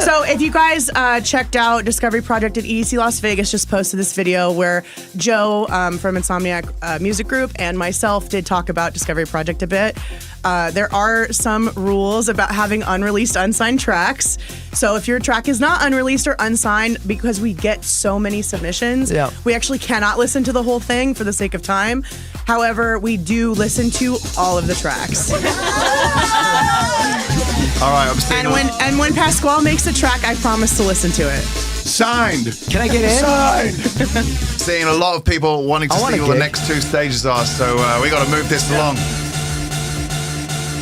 So if you guys checked out Discovery Project at EDC Las Vegas, just posted this video where Joe from Insomniac Music Group and myself did talk about Discovery Project a bit. There are some rules about having unreleased, unsigned tracks. So if your track is not unreleased or unsigned, because we get so many submissions, we actually cannot listen to the whole thing for the sake of time. However, we do listen to all of the tracks. All right, I'm seeing and when Pasquale makes a track, I promise to listen to it. Signed. Can I get in? Signed. Seeing a lot of people wanting to see what the next two stages are, so we got to move this along.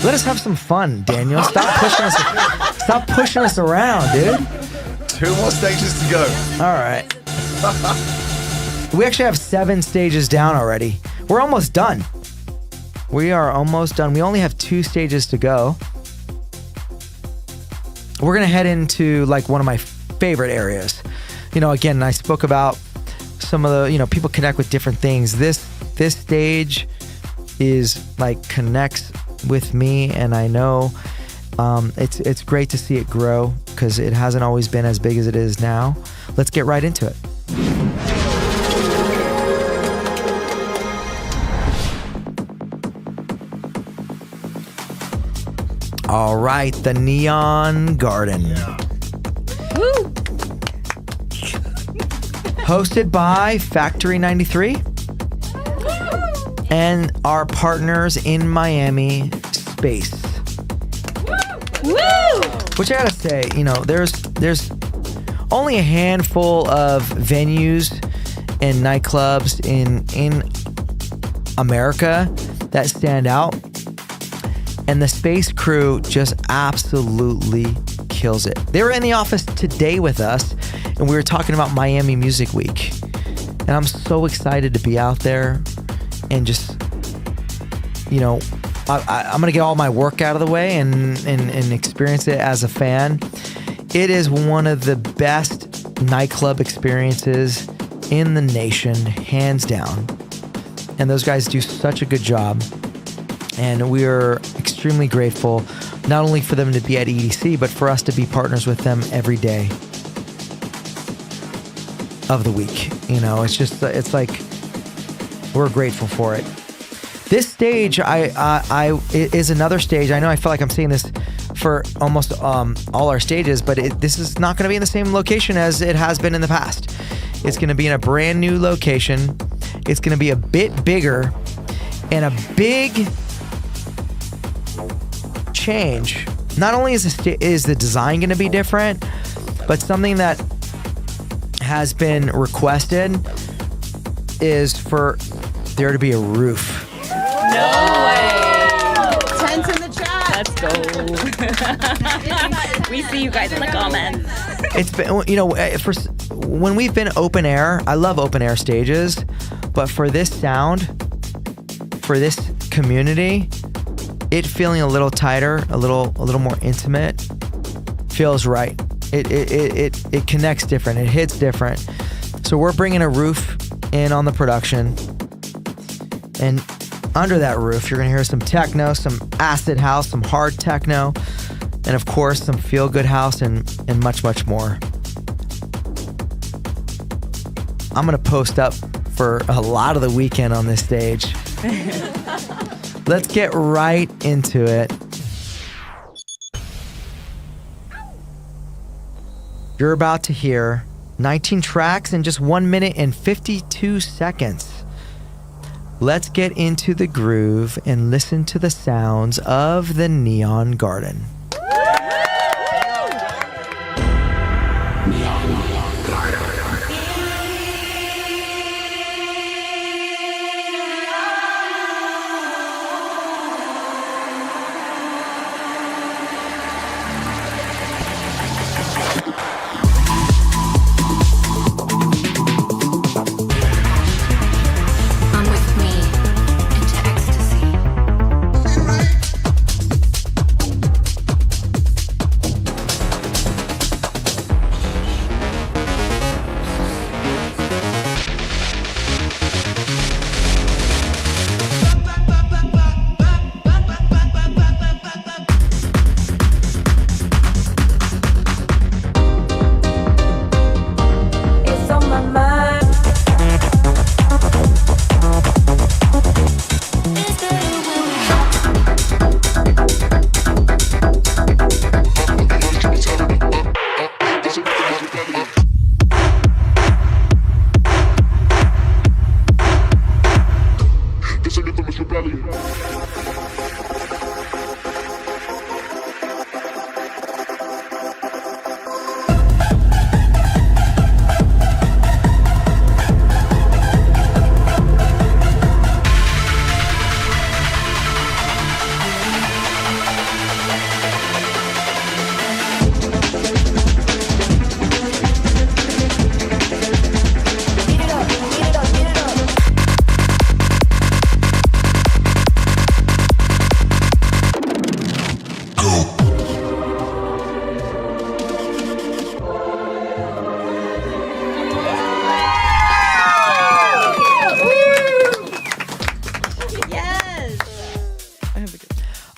Let us have some fun, Daniel. Stop pushing us around, dude. 2 more stages to go. All right. We actually have 7 stages down already. We're almost done. We are almost done. We only have 2 stages to go. We're going to head into like one of my favorite areas. Again, I spoke about some of the, people connect with different things. This stage is like connects with me, and I know it's great to see it grow because it hasn't always been as big as it is now. Let's get right into it. All right, the Neon Garden. Woo! Hosted by Factory 93 and our partners in Miami, Space. Woo! Which I gotta say, there's only a handful of venues and nightclubs in America that stand out. And the Space crew just absolutely kills it. They were in the office today with us, and we were talking about Miami Music Week. And I'm so excited to be out there and just, you know, I'm going to get all my work out of the way and experience it as a fan. It is one of the best nightclub experiences in the nation, hands down. And those guys do such a good job. And we are extremely grateful, not only for them to be at EDC, but for us to be partners with them every day of the week. You know, it's like we're grateful for it. This stage, is another stage. I know I feel like I'm saying this for almost all our stages, but this is not going to be in the same location as it has been in the past. It's going to be in a brand new location. It's going to be a bit bigger, and a big change. Not only is the design going to be different, but something that has been requested is for there to be a roof. No way. Tents in the chat. Let's go. We see you guys in the comments. It's been, you know, when we've been open air, I love open air stages, but for this sound, for this community, it feeling a little tighter, a little more intimate, feels right. It connects different. It hits different. So we're bringing a roof in on the production, and under that roof, you're gonna hear some techno, some acid house, some hard techno, and of course, some feel-good house and much, much more. I'm gonna post up for a lot of the weekend on this stage. Let's get right into it. You're about to hear 19 tracks in just 1 minute and 52 seconds. Let's get into the groove and listen to the sounds of the Neon Garden.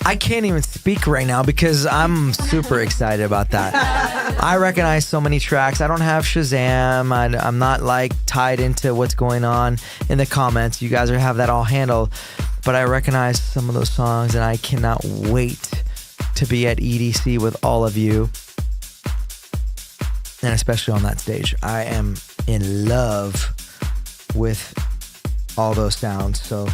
I can't even speak right now because I'm super excited about that. I recognize so many tracks. I don't have Shazam. I'm not like tied into what's going on in the comments. You guys have that all handled. But I recognize some of those songs, and I cannot wait to be at EDC with all of you. And especially on that stage. I am in love with all those sounds. So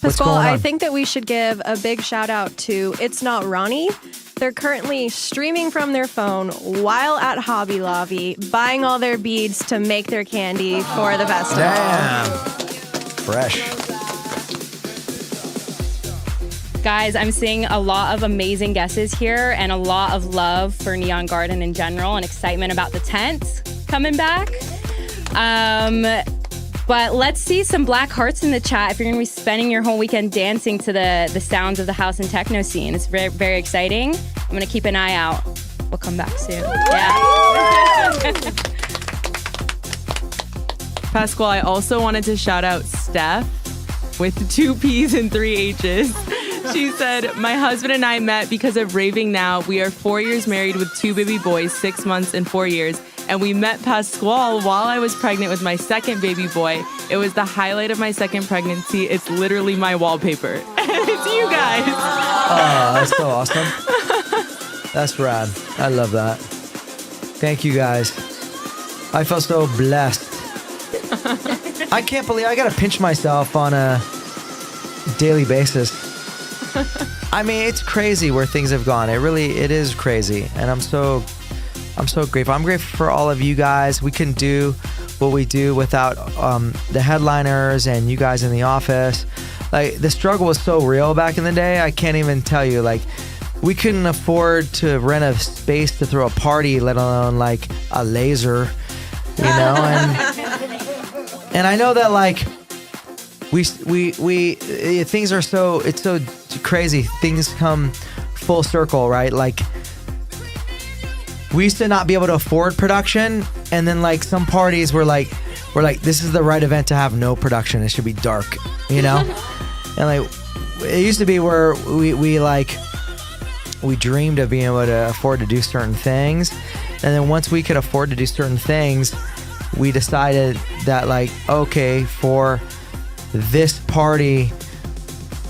Pasquale, I think that we should give a big shout out to It's Not Ronnie. They're currently streaming from their phone while at Hobby Lobby, buying all their beads to make their candy for the festival. Damn. Fresh. Guys, I'm seeing a lot of amazing guesses here and a lot of love for Neon Garden in general and excitement about the tents coming back. But let's see some black hearts in the chat if you're going to be spending your whole weekend dancing to the sounds of the house and techno scene. It's very, very exciting. I'm going to keep an eye out. We'll come back soon. Yeah. Pasquale, I also wanted to shout out Steph with 2 P's and 3 H's. She said, my husband and I met because of Raving Now. We are 4 years married with 2 baby boys, 6 months and 4 years. And we met Pasquale while I was pregnant with my second baby boy. It was the highlight of my second pregnancy. It's literally my wallpaper. And it's you guys. Oh, that's so awesome. That's rad. I love that. Thank you guys. I feel so blessed. I can't believe I gotta pinch myself on a daily basis. I mean, it's crazy where things have gone. It is crazy. And I'm so grateful. I'm grateful for all of you guys. We couldn't do what we do without the headliners and you guys in the office. Like, the struggle was so real back in the day. I can't even tell you. Like, we couldn't afford to rent a space to throw a party, let alone like a laser, you know? And I know that like we things are so, it's so crazy. Things come full circle, right? Like, we used to not be able to afford production, and then like some parties were like, this is the right event to have no production. It should be dark, you know? And like, it used to be where we dreamed of being able to afford to do certain things. And then once we could afford to do certain things, we decided that like, okay, for this party,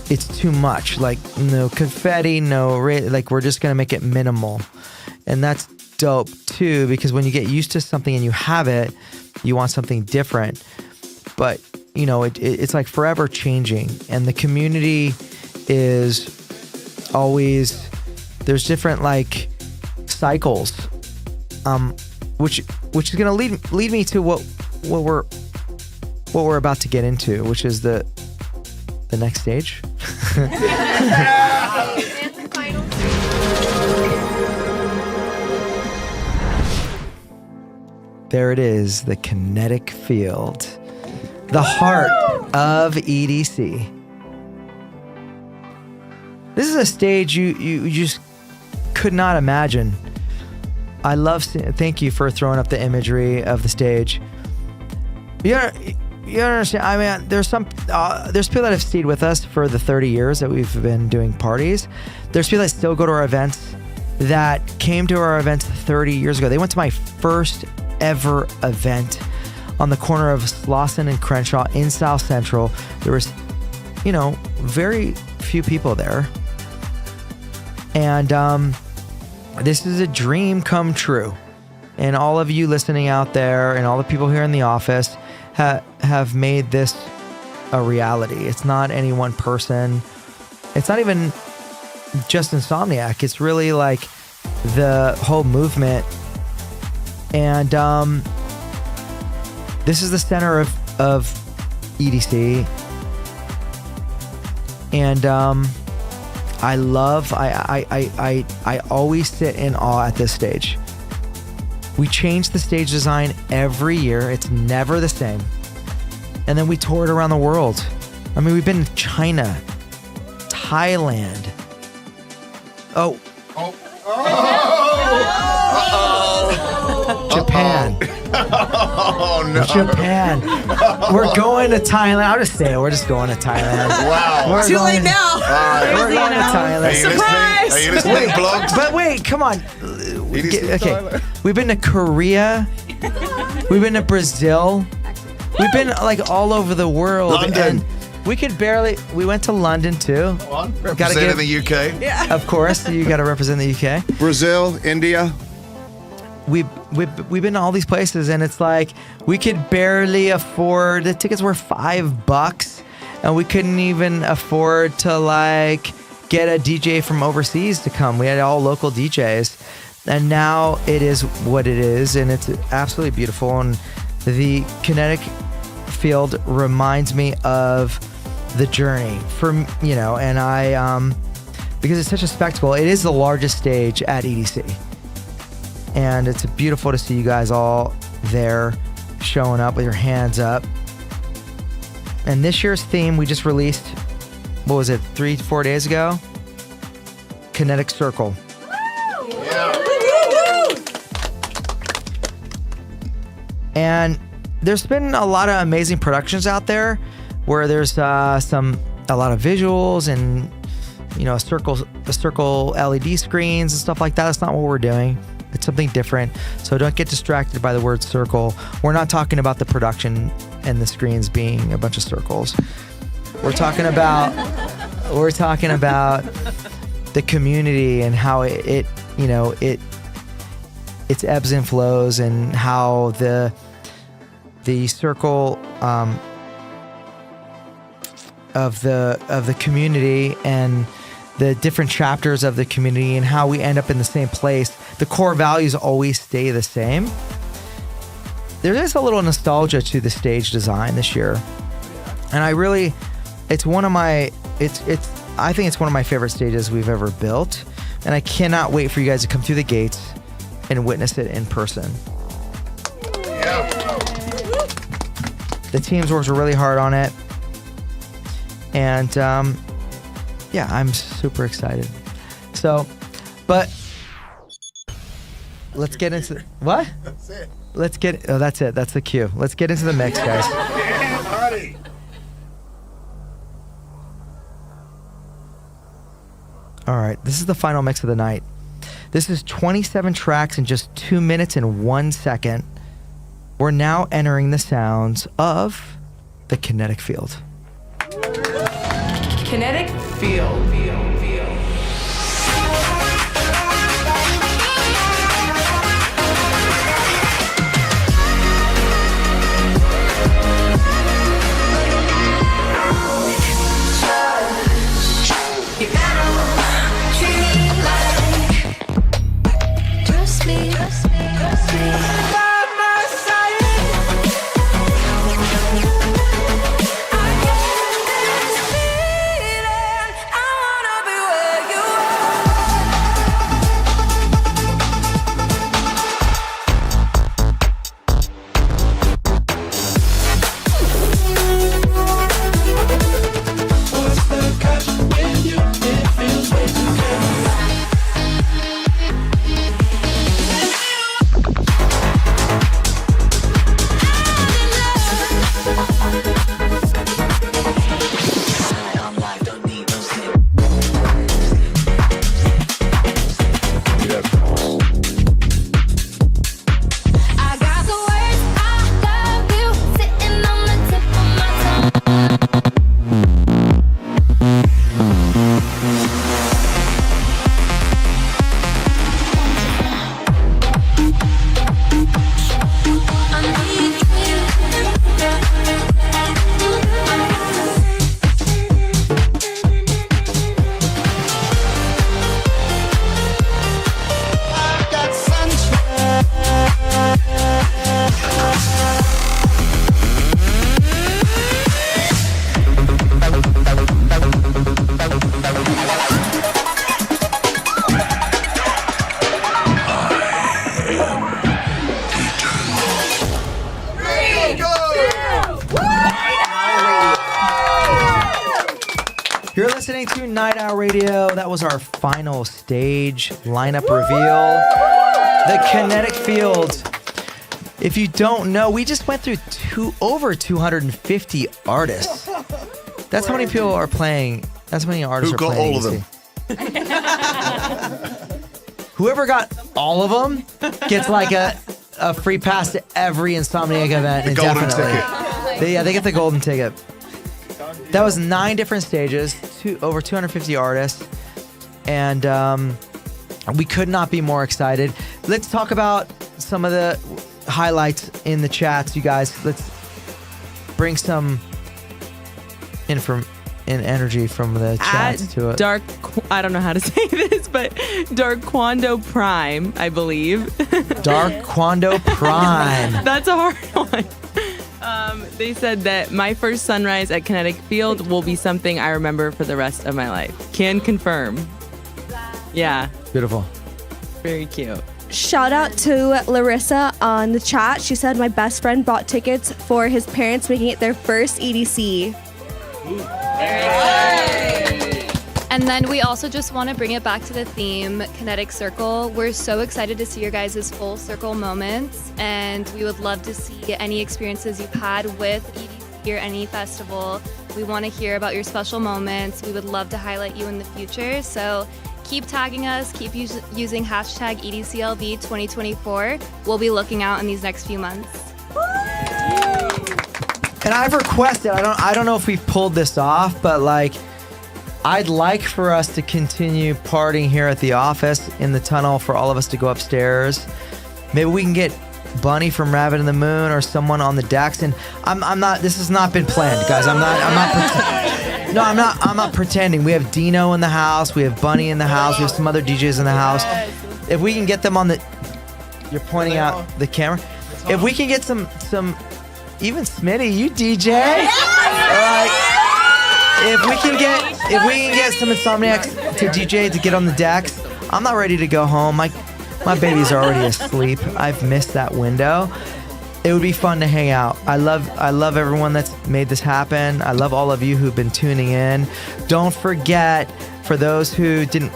it's too much. Like, no confetti, like, we're just gonna make it minimal. And that's dope too, because when you get used to something and you have it, you want something different. But you know, it's like forever changing, and the community is always, there's different like cycles, which is gonna lead me to what we're about to get into, which is the next stage. There it is, the kinetic field, the heart of EDC. This is a stage you just could not imagine. I love. Thank you for throwing up the imagery of the stage. You understand? I mean, there's people that have stayed with us for the 30 years that we've been doing parties. There's people that still go to our events that came to our events 30 years ago. They went to my first ever event on the corner of Slauson and Crenshaw in South Central. There was, very few people there. And this is a dream come true. And all of you listening out there and all the people here in the office have made this a reality. It's not any one person. It's not even just Insomniac. It's really like the whole movement. And this is the center of EDC. And I always sit in awe at this stage. We change the stage design every year. It's never the same. And then we tour it around the world. I mean, we've been to China, Thailand. Japan. Oh, no. Japan. We're going to Thailand. I'll just say it. We're just going to Thailand. Wow. Too late now. We're going to Thailand. Surprise! Are you listening to blogs? But wait, come on. Okay. We've been to Korea. We've been to Brazil. We've been like all over the world. London. And we went to London too. Representing the UK. Yeah. Of course, you got to represent the UK. Brazil, India. We've been to all these places, and it's like we could barely afford, the tickets were $5, and we couldn't even afford to like get a DJ from overseas to come. We had all local DJs, and now it is what it is, and it's absolutely beautiful. And the kinetic field reminds me of the journey and I because it's such a spectacle. It is the largest stage at EDC. And it's beautiful to see you guys all there. showing up with your hands up. And this year's theme we just released, what was it, 3-4 days ago? Kinetic Circle. And there's been a lot of amazing productions out there where there's a lot of visuals and circle LED screens and stuff like that. That's not what we're doing. It's something different. So don't get distracted by the word circle. We're not talking about the production and the screens being a bunch of circles. We're talking about the community and how it its ebbs and flows, and how the circle of the community and the different chapters of the community and how we end up in the same place. The core values always stay the same. There is a little nostalgia to the stage design this year, and I think it's one of my favorite stages we've ever built, and I cannot wait for you guys to come through the gates and witness it in person. The teams worked really hard on it, and I'm super excited. So, but let's get into what? That's it. That's it. That's the cue. Let's get into the mix, guys. All right, this is the final mix of the night. This is 27 tracks in just 2 minutes and 1 second. We're now entering the sounds of the kinetic field. Kinetic field. You're listening to Night Owl Radio. That was our final stage lineup reveal. The kinetic field. If you don't know, we just went through over 250 artists. That's how many people are playing. That's how many artists Who are got playing. all of them? Whoever got all of them gets like a free pass to every Insomniac event. The golden ticket. They get the golden ticket. That was 9 different stages, over 250 artists, and we could not be more excited. Let's talk about some of the highlights in the chats, you guys. Let's bring some energy from the chats to it. I don't know how to say this, but Dark Quando Prime, I believe. Dark Quando Prime. That's a hard one. They said that my first sunrise at Kinetic Field will be something I remember for the rest of my life. Can confirm. Yeah. Beautiful. Very cute. shout out to Larissa on the chat. She said my best friend bought tickets for his parents making it their first EDC. And then we also just want to bring it back to the theme, Kinetic Circle. We're so excited to see your guys' full circle moments, and we would love to see any experiences you've had with EDC or any festival. We want to hear about your special moments. We would love to highlight you in the future. So keep tagging us, keep using hashtag EDCLV 2024. We'll be looking out in these next few months. And I've requested, I don't know if we've pulled this off, but like, I'd like for us to continue partying here at the office in the tunnel, for all of us to go upstairs. Maybe we can get Bunny from Rabbit in the Moon or someone on the decks. And I'm not, this has not been planned, guys. I'm not pretending. We have Dino in the house. We have Bunny in the house. We have some other DJs in the house. If we can get them on the, you're pointing out the camera. If we can get some, even Smitty, you DJ. If we can get some Insomniacs to DJ to get on the decks, I'm not ready to go home. My baby's already asleep. I've missed that window. It would be fun to hang out. I love everyone that's made this happen. I love all of you who've been tuning in. Don't forget, for those who didn't,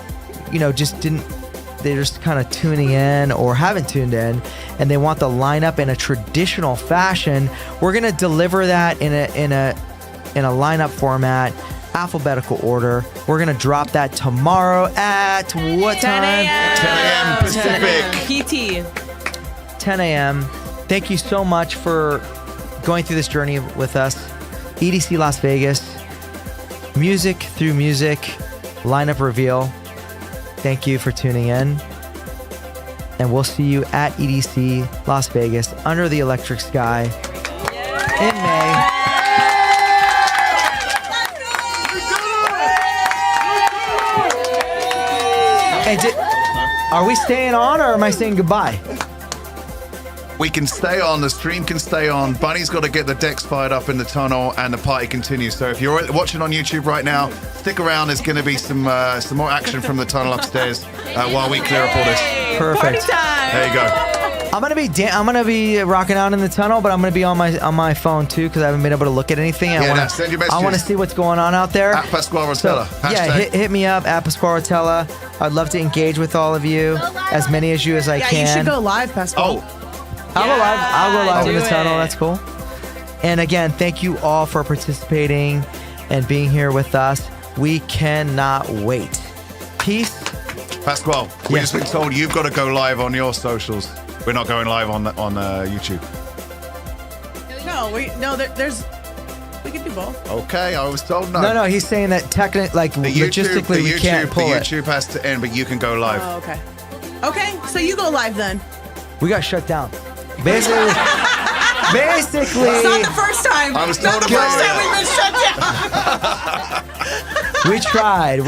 they're just kind of tuning in or haven't tuned in, and they want the lineup in a traditional fashion, we're gonna deliver that in a lineup format, alphabetical order. We're gonna drop that tomorrow at what time? 10 a.m. Pacific. PT. 10 a.m. Thank you so much for going through this journey with us. EDC Las Vegas, music through music, lineup reveal. Thank you for tuning in. And we'll see you at EDC Las Vegas under the electric sky in May. Hey, are we staying on or am I saying goodbye? We can stay on, the stream can stay on. Bunny's got to get the decks fired up in the tunnel and the party continues. So if you're watching on YouTube right now, stick around. There's going to be some more action from the tunnel upstairs while we clear up all this. Perfect. There you go. I'm gonna be rocking out in the tunnel, but I'm gonna be on my phone too because I haven't been able to look at anything. Send your messages. I want to see what's going on out there. At Pasquale Rotella. So, yeah, hit me up at Pasquale Rotella. I'd love to engage with all of you, as many as you as I can. Yeah, you should go live, Pasquale. I'll go live in the tunnel. That's cool. And again, thank you all for participating and being here with us. We cannot wait. Peace. Pasquale, we just been told you've got to go live on your socials. We're not going live on YouTube. No, there's. We can do both. Okay, I was told no. No, he's saying that logistically we can't pull it. The YouTube has to end, but you can go live. Oh, okay. Okay, so you go live then. We got shut down. Basically. It's not the first time. I was told not the first time we've been shut down. We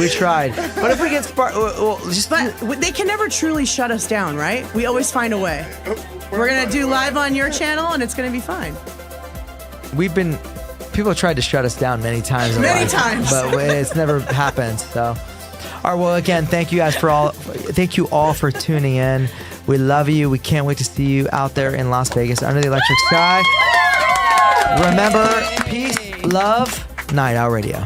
tried. But if we get but they can never truly shut us down, right? We always find a way. We're gonna do live on your channel, and it's gonna be fine. People have tried to shut us down many times. Many times. But it's never happened. So, all right. Well, again, thank you all for tuning in. We love you. We can't wait to see you out there in Las Vegas under the electric sky. Remember, peace, love, Night Owl Radio.